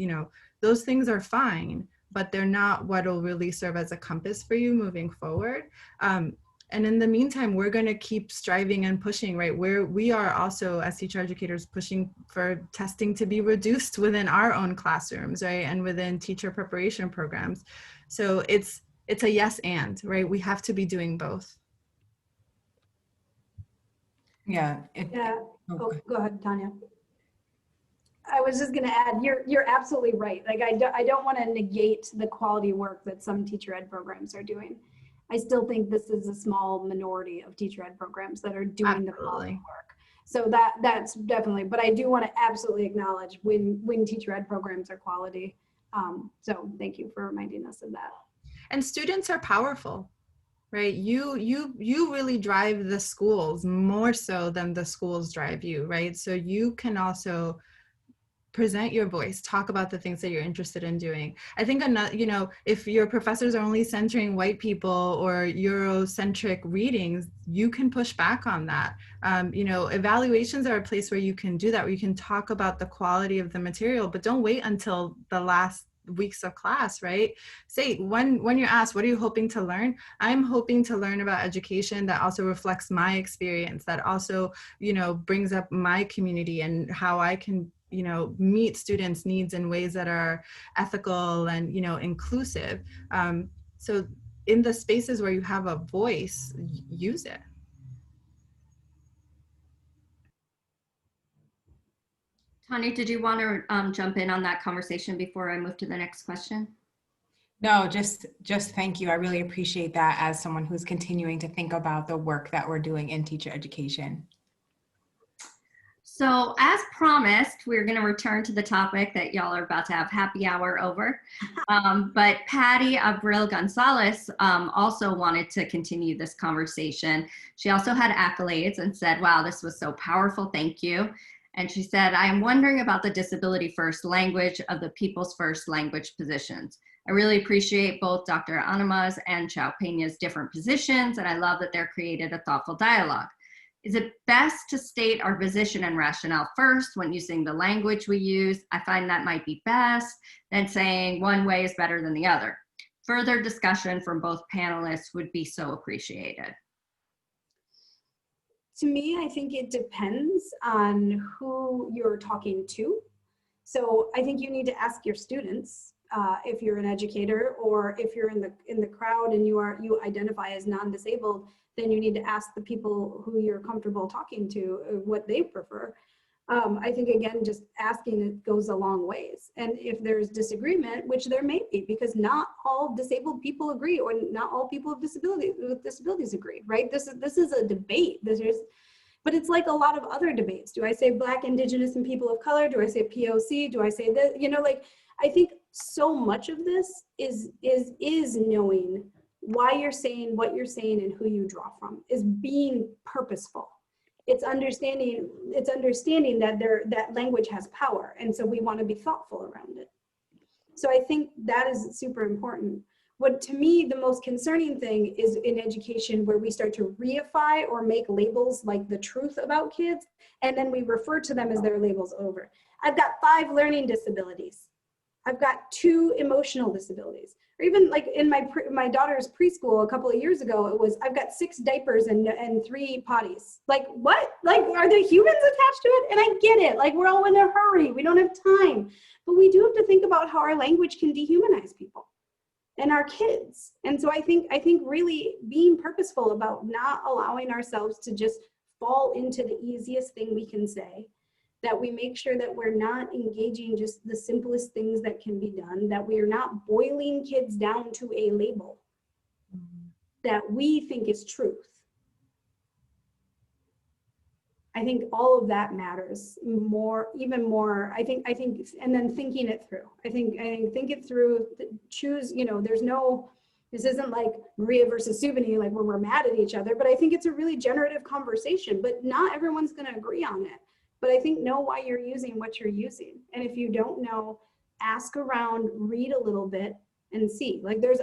those things are fine, but they're not what will really serve as a compass for you moving forward. And in the meantime, we're going to keep striving and pushing, right? We are also, as teacher educators, pushing for testing to be reduced within our own classrooms, right? And within teacher preparation programs. So it's a yes and, right? We have to be doing both. Yeah. Yeah. Oh, Oh, go ahead, Tanya. I was just going to add, you're absolutely right. Like I don't want to negate the quality work that some teacher ed programs are doing. I still think this is a small minority of teacher ed programs that are doing the quality work. So that's definitely, but I do want to absolutely acknowledge when teacher ed programs are quality. So thank you for reminding us of that. And students are powerful, right? You really drive the schools more so than the schools drive you, right? So you can also present your voice, talk about the things that you're interested in doing. I think another, if your professors are only centering white people or Eurocentric readings, you can push back on that. Evaluations are a place where you can do that, where you can talk about the quality of the material, but don't wait until the last weeks of class, right? Say when you're asked, what are you hoping to learn? I'm hoping to learn about education that also reflects my experience, that also, brings up my community and how I can meet students' needs in ways that are ethical and, inclusive. So in the spaces where you have a voice, use it. Tanya, did you want to jump in on that conversation before I move to the next question? No, just thank you. I really appreciate that as someone who's continuing to think about the work that we're doing in teacher education. So as promised, we're going to return to the topic that y'all are about to have happy hour over. But Patty Abril Gonzalez also wanted to continue this conversation. She also had accolades and said, wow, this was so powerful. Thank you. And she said, I am wondering about the disability first language of the people's first language positions. I really appreciate both Dr. Annamma's and Cioè-Peña's different positions, and I love that they're created a thoughtful dialogue. Is it best to state our position and rationale first when using the language we use? I find that might be best than saying one way is better than the other. Further discussion from both panelists would be so appreciated. To me, I think it depends on who you're talking to. So I think you need to ask your students if you're an educator, or if you're in the crowd and you identify as non-disabled, then you need to ask the people who you're comfortable talking to what they prefer. I think, again, just asking it goes a long ways. And if there's disagreement, which there may be, because not all disabled people agree, or not all people with disabilities agree, right? This is a debate. But it's like a lot of other debates. Do I say Black, Indigenous, and people of color? Do I say POC? Do I say that? I think so much of this is knowing why you're saying what you're saying and who you draw from, is being purposeful. It's understanding that that language has power, and so we want to be thoughtful around it. So I think that is super important. What, to me, the most concerning thing is in education, where we start to reify or make labels like the truth about kids, and then we refer to them as their labels over. I've got 5 learning disabilities. I've got 2 emotional disabilities. Or even like in my daughter's preschool a couple of years ago, it was, I've got 6 diapers and 3 potties. Like, what? Like, are there humans attached to it? And I get it. Like, we're all in a hurry. We don't have time. But we do have to think about how our language can dehumanize people and our kids. And so I think really being purposeful about not allowing ourselves to just fall into the easiest thing we can say, that we make sure that we're not engaging just the simplest things that can be done, that we are not boiling kids down to a label that we think is truth. I think all of that matters even more. I think, and then thinking it through. I think think it through, choose, this isn't like Maria versus Subini, like where we're mad at each other, but I think it's a really generative conversation, but not everyone's going to agree on it. But I think know why you're using what you're using. And if you don't know, ask around, read a little bit, and see. Like there's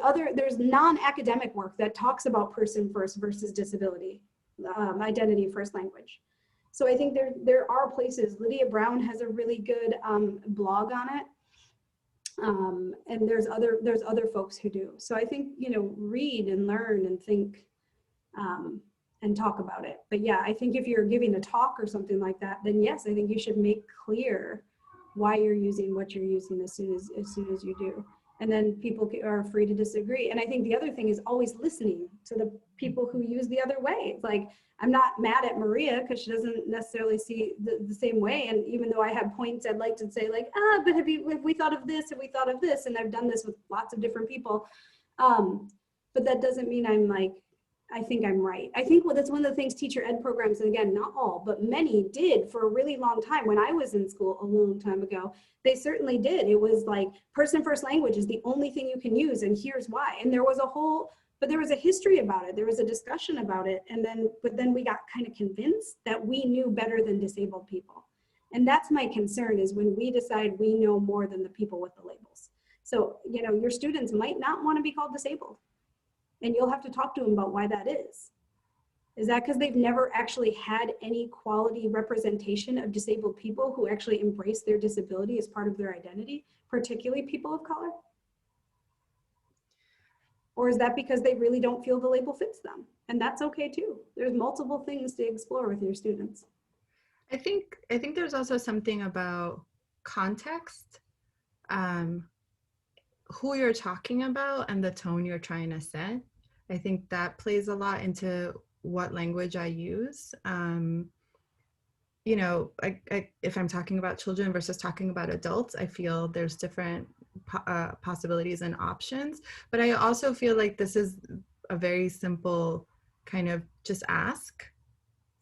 non-academic work that talks about person first versus disability, identity first language. So I think there are places. Lydia Brown has a really good blog on it. And there's other folks who do. So I think, read and learn and think and talk about it. But yeah, I think if you're giving a talk or something like that, then yes, I think you should make clear why you're using what you're using as soon as you do. And then people are free to disagree. And I think the other thing is always listening to the people who use the other way. It's like, I'm not mad at Maria because she doesn't necessarily see the same way. And even though I have points I'd like to say like, but have we thought of this? Have we thought of this? And I've done this with lots of different people. But that doesn't mean I'm like, I think I'm right. I think that's one of the things teacher ed programs, and again, not all, but many did for a really long time. When I was in school a long time ago, they certainly did. It was like person first language is the only thing you can use, and here's why. And there was a history about it. There was a discussion about it. But then we got kind of convinced that we knew better than disabled people. And that's my concern, is when we decide we know more than the people with the labels. So, your students might not want to be called disabled. And you'll have to talk to them about why that is. Is that because they've never actually had any quality representation of disabled people who actually embrace their disability as part of their identity, particularly people of color? Or is that because they really don't feel the label fits them? And that's okay too. There's multiple things to explore with your students. I think there's also something about context, who you're talking about and the tone you're trying to set. I think that plays a lot into what language I use. If I'm talking about children versus talking about adults, I feel there's different possibilities and options. But I also feel like this is a very simple kind of just ask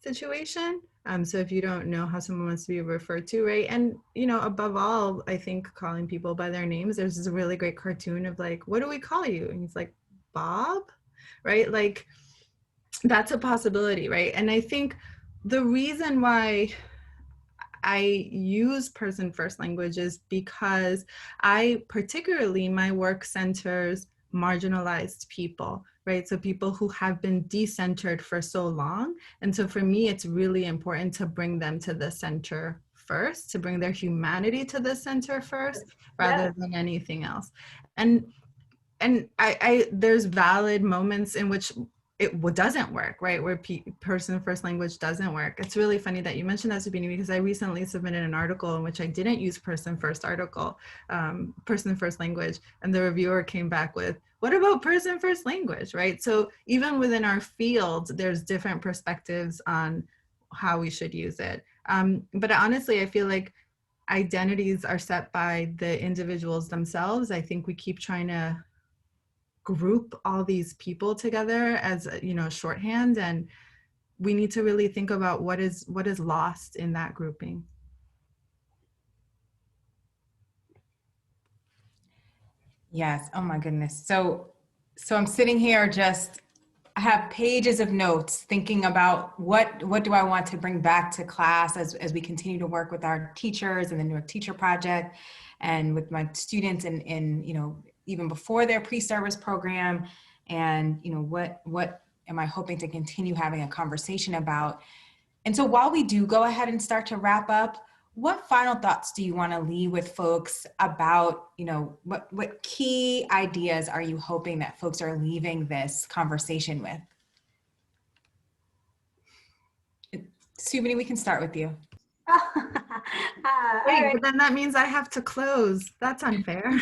situation. So if you don't know how someone wants to be referred to, right? And, above all, I think calling people by their names, there's this really great cartoon of like, what do we call you? And he's like, Bob, right? Like, that's a possibility, right? And I think the reason why I use person first language is because particularly my work centers marginalized people, right? So people who have been decentered for so long. And so for me, it's really important to bring them to the center first, to bring their humanity to the center first, rather than anything else. And I there's valid moments in which it doesn't work, right? Where person first language doesn't work. It's really funny that you mentioned that, Subini, because I recently submitted an article in which I didn't use person first language. And the reviewer came back with, what about person first language, right? So even within our field, there's different perspectives on how we should use it. But honestly, I feel like identities are set by the individuals themselves. I think we keep trying to group all these people together as shorthand, and we need to really think about what is lost in that grouping. Yes. Oh my goodness. So I'm sitting here I have pages of notes thinking about what do I want to bring back to class as we continue to work with our teachers and the New York Teacher Project and with my students in even before their pre-service program, and what am I hoping to continue having a conversation about. And so while we do go ahead and start to wrap up, what final thoughts do you want to leave with folks about, what key ideas are you hoping that folks are leaving this conversation with? Subini, we can start with you. Wait, but then that means I have to close. That's unfair.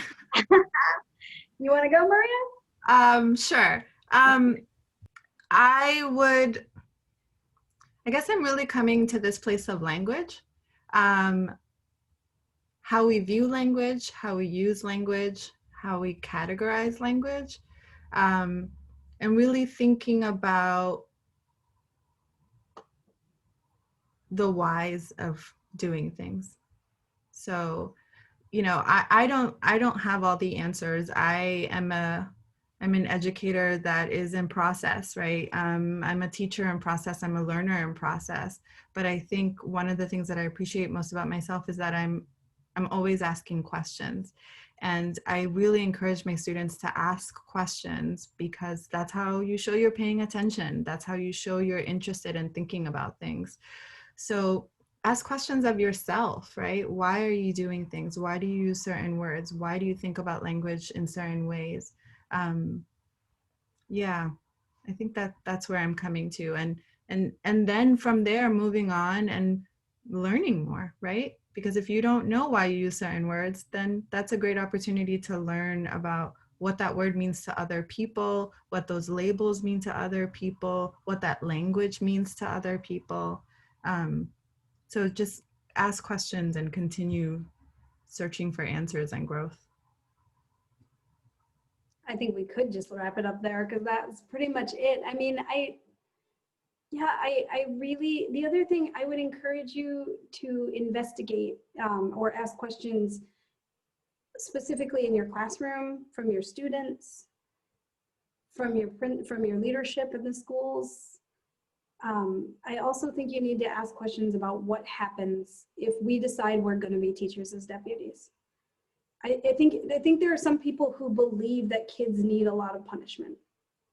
You want to go, Maria? Sure. I guess I'm really coming to this place of language, how we view language, how we use language, how we categorize language, and really thinking about the whys of doing things. So, I don't have all the answers. I'm an educator that is in process, right? I'm a teacher in process. I'm a learner in process. But I think one of the things that I appreciate most about myself is that I'm always asking questions. And I really encourage my students to ask questions, because that's how you show you're paying attention. That's how you show you're interested in thinking about things. So ask questions of yourself, right? Why are you doing things? Why do you use certain words? Why do you think about language in certain ways? Yeah, I think that that's where I'm coming to, and then from there moving on and learning more, right? Because if you don't know why you use certain words, then that's a great opportunity to learn about what that word means to other people, what those labels mean to other people, what that language means to other people. So just ask questions and continue searching for answers and growth. I think we could just wrap it up there because that's pretty much it. I mean, I really, the other thing I would encourage you to investigate or ask questions specifically in your classroom, from your students, from your leadership in the schools. I also think you need to ask questions about what happens if we decide we're going to be teachers as deputies. I think there are some people who believe that kids need a lot of punishment.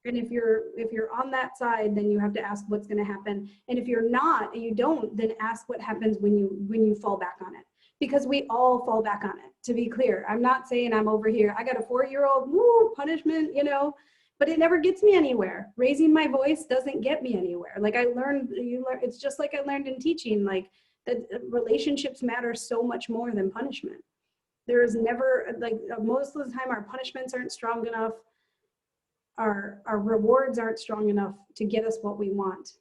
And if you're on that side, then you have to ask what's going to happen. And if you're not, and you don't, then ask what happens when you fall back on it. Because we all fall back on it, to be clear. I'm not saying I'm over here, I got a 4-year-old, woo, punishment, you know, but it never gets me anywhere. Raising my voice doesn't get me anywhere. Like I learned, it's just like I learned in teaching, like that relationships matter so much more than punishment. There is never, like most of the time, our punishments aren't strong enough. Our rewards aren't strong enough to get us what we want.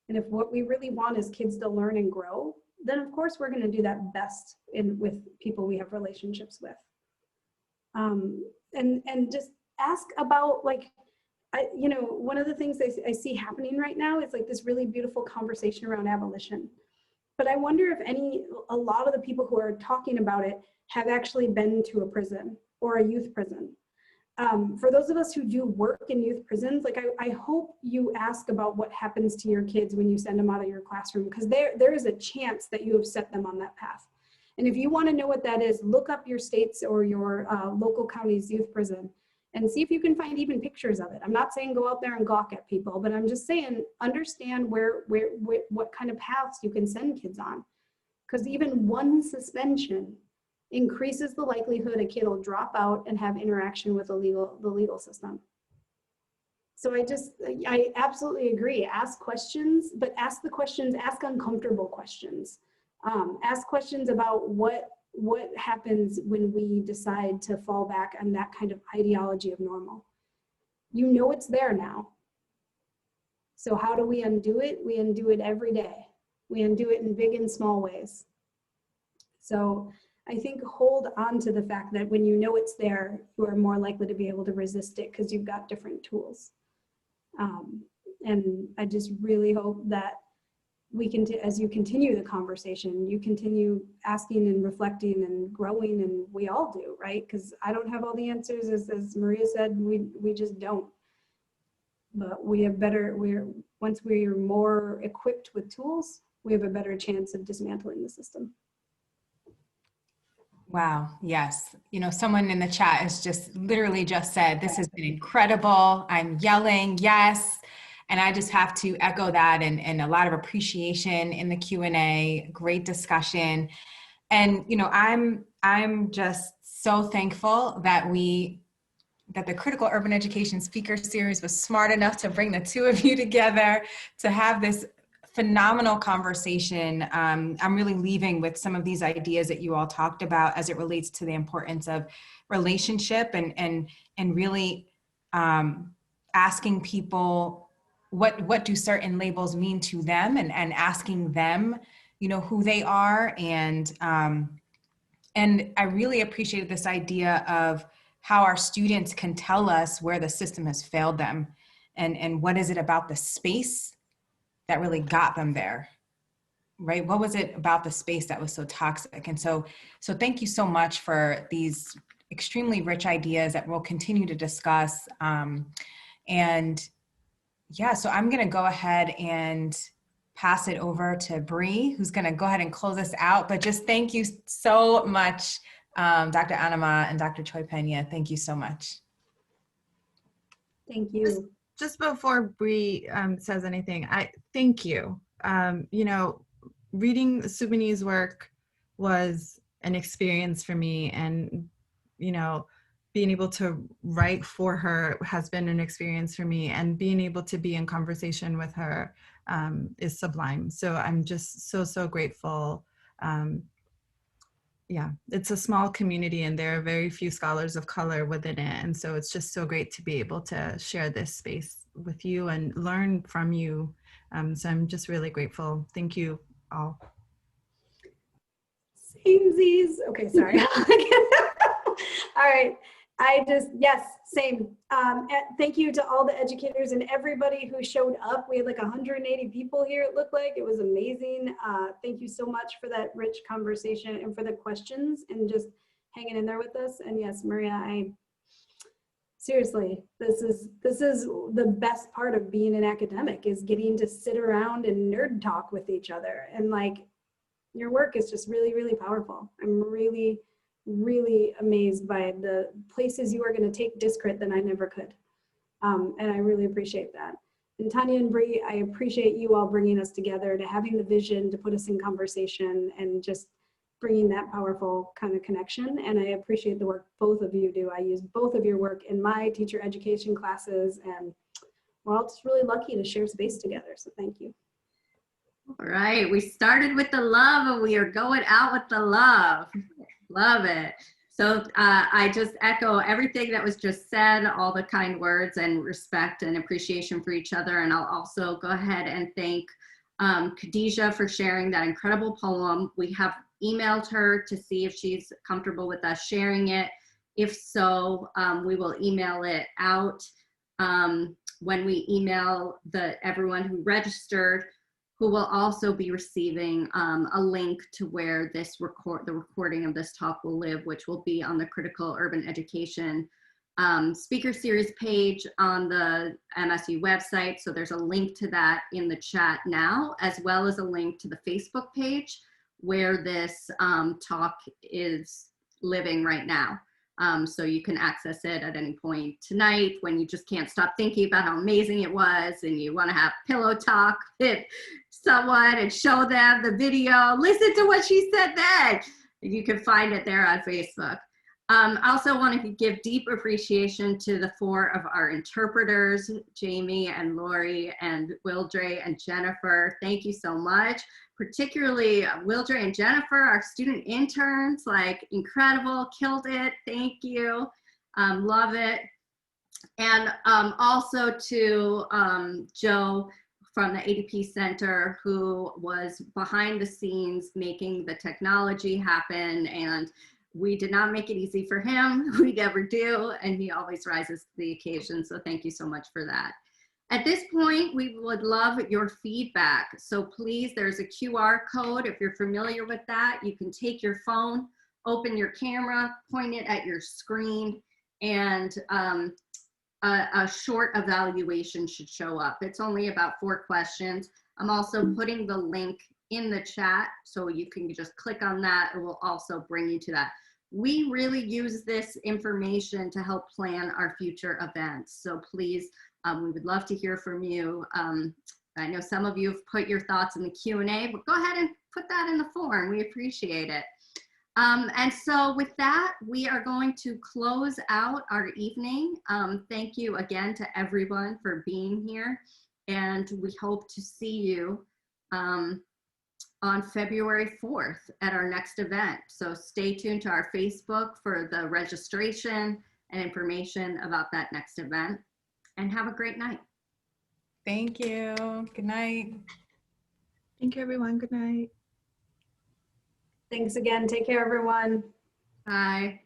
And if what we really want is kids to learn and grow, then of course we're going to do that best with people we have relationships with. And just ask about, like, one of the things I see happening right now is like this really beautiful conversation around abolition. But I wonder if a lot of the people who are talking about it have actually been to a prison or a youth prison. For those of us who do work in youth prisons, like I hope you ask about what happens to your kids when you send them out of your classroom, because there is a chance that you have set them on that path. And if you want to know what that is, look up your state's or your local county's youth prison and see if you can find even pictures of it. I'm not saying go out there and gawk at people, but I'm just saying understand what kind of paths you can send kids on. Because even one suspension increases the likelihood a kid will drop out and have interaction with the legal system. So I absolutely agree. Ask questions, but ask uncomfortable questions. Ask questions about what happens when we decide to fall back on that kind of ideology of normal. You know it's there now. So how do we undo it? We undo it every day. We undo it in big and small ways. So I think hold on to the fact that when you know it's there, you are more likely to be able to resist it because you've got different tools. And I just really hope that we can, as you continue the conversation, you continue asking and reflecting and growing, and we all do, right? Because I don't have all the answers, as Maria said, we just don't. But we have once we're more equipped with tools, we have a better chance of dismantling the system. Wow. Yes. Someone in the chat has just literally just said, this has been incredible. I'm yelling, yes. And I just have to echo that, and a lot of appreciation in the Q&A, great discussion. And, I'm just so thankful that the Critical Urban Education Speaker Series was smart enough to bring the two of you together to have this phenomenal conversation. I'm really leaving with some of these ideas that you all talked about as it relates to the importance of relationship and really asking people what do certain labels mean to them, and asking them, who they are. And I really appreciated this idea of how our students can tell us where the system has failed them, and what is it about the space that really got them there, right? What was it about the space that was so toxic? And so thank you so much for these extremely rich ideas that we'll continue to discuss. And yeah, so I'm gonna go ahead and pass it over to Bree, who's gonna go ahead and close us out. But just thank you so much, Dr. Annamma and Dr. Cioè-Peña. Thank you so much. Thank you. Just before Bree says anything, I thank you. Reading Subini's work was an experience for me, and being able to write for her has been an experience for me, and being able to be in conversation with her is sublime. So I'm just so grateful. Yeah, it's a small community and there are very few scholars of color within it. And so it's just so great to be able to share this space with you and learn from you. So I'm just really grateful. Thank you all. Samesies. Okay, sorry. All right. Yes, same. Thank you to all the educators and everybody who showed up. We had like 180 people here, it looked like. It was amazing. Thank you so much for that rich conversation and for the questions and just hanging in there with us. And yes, Maria, seriously, this is the best part of being an academic, is getting to sit around and nerd talk with each other. And like, your work is just really powerful. I'm really amazed by the places you are going to take Discrit that I never could. And I really appreciate that. And Tanya and Bree, I appreciate you all bringing us together, to having the vision to put us in conversation and just bringing that powerful kind of connection. And I appreciate the work both of you do. I use both of your work in my teacher education classes, and we're all just really lucky to share space together. So thank you. All right, we started with the love and we are going out with the love. Love it. So I just echo everything that was just said, all the kind words and respect and appreciation for each other. And I'll also go ahead and thank Khadijah for sharing that incredible poem. We have emailed her to see if she's comfortable with us sharing it. If so, we will email it out. When we email everyone who registered, who will also be receiving a link to where the recording of this talk will live, which will be on the Critical Urban Education speaker series page on the MSU website. So there's a link to that in the chat now, as well as a link to the Facebook page where this talk is living right now. So you can access it at any point tonight when you just can't stop thinking about how amazing it was and you want to have pillow talk with someone and show them the video. Listen to what she said then. You can find it there on Facebook. I also want to give deep appreciation to the 4 of our interpreters, Jamie and Lori and Wildre and Jennifer. Thank you so much. Particularly Wildre and Jennifer, our student interns, like incredible, killed it. Thank you. Love it. And also to Joe from the ADP Center, who was behind the scenes making the technology happen. And we did not make it easy for him. We never do. And he always rises to the occasion. So thank you so much for that. At this point, we would love your feedback. So please, there's a QR code. If you're familiar with that, you can take your phone, open your camera, point it at your screen, and a short evaluation should show up. It's only about 4 questions. I'm also putting the link in the chat, so you can just click on that. It will also bring you to that. We really use this information to help plan our future events. So please, we would love to hear from you. I know some of you have put your thoughts in the Q&A, but go ahead and put that in the form. We appreciate it. And so with that, we are going to close out our evening. Thank you again to everyone for being here. And we hope to see you on February 4th at our next event. So stay tuned to our Facebook for the registration and information about that next event. And have a great night. Thank you. Good night. Thank you, everyone. Good night. Thanks again. Take care, everyone. Bye.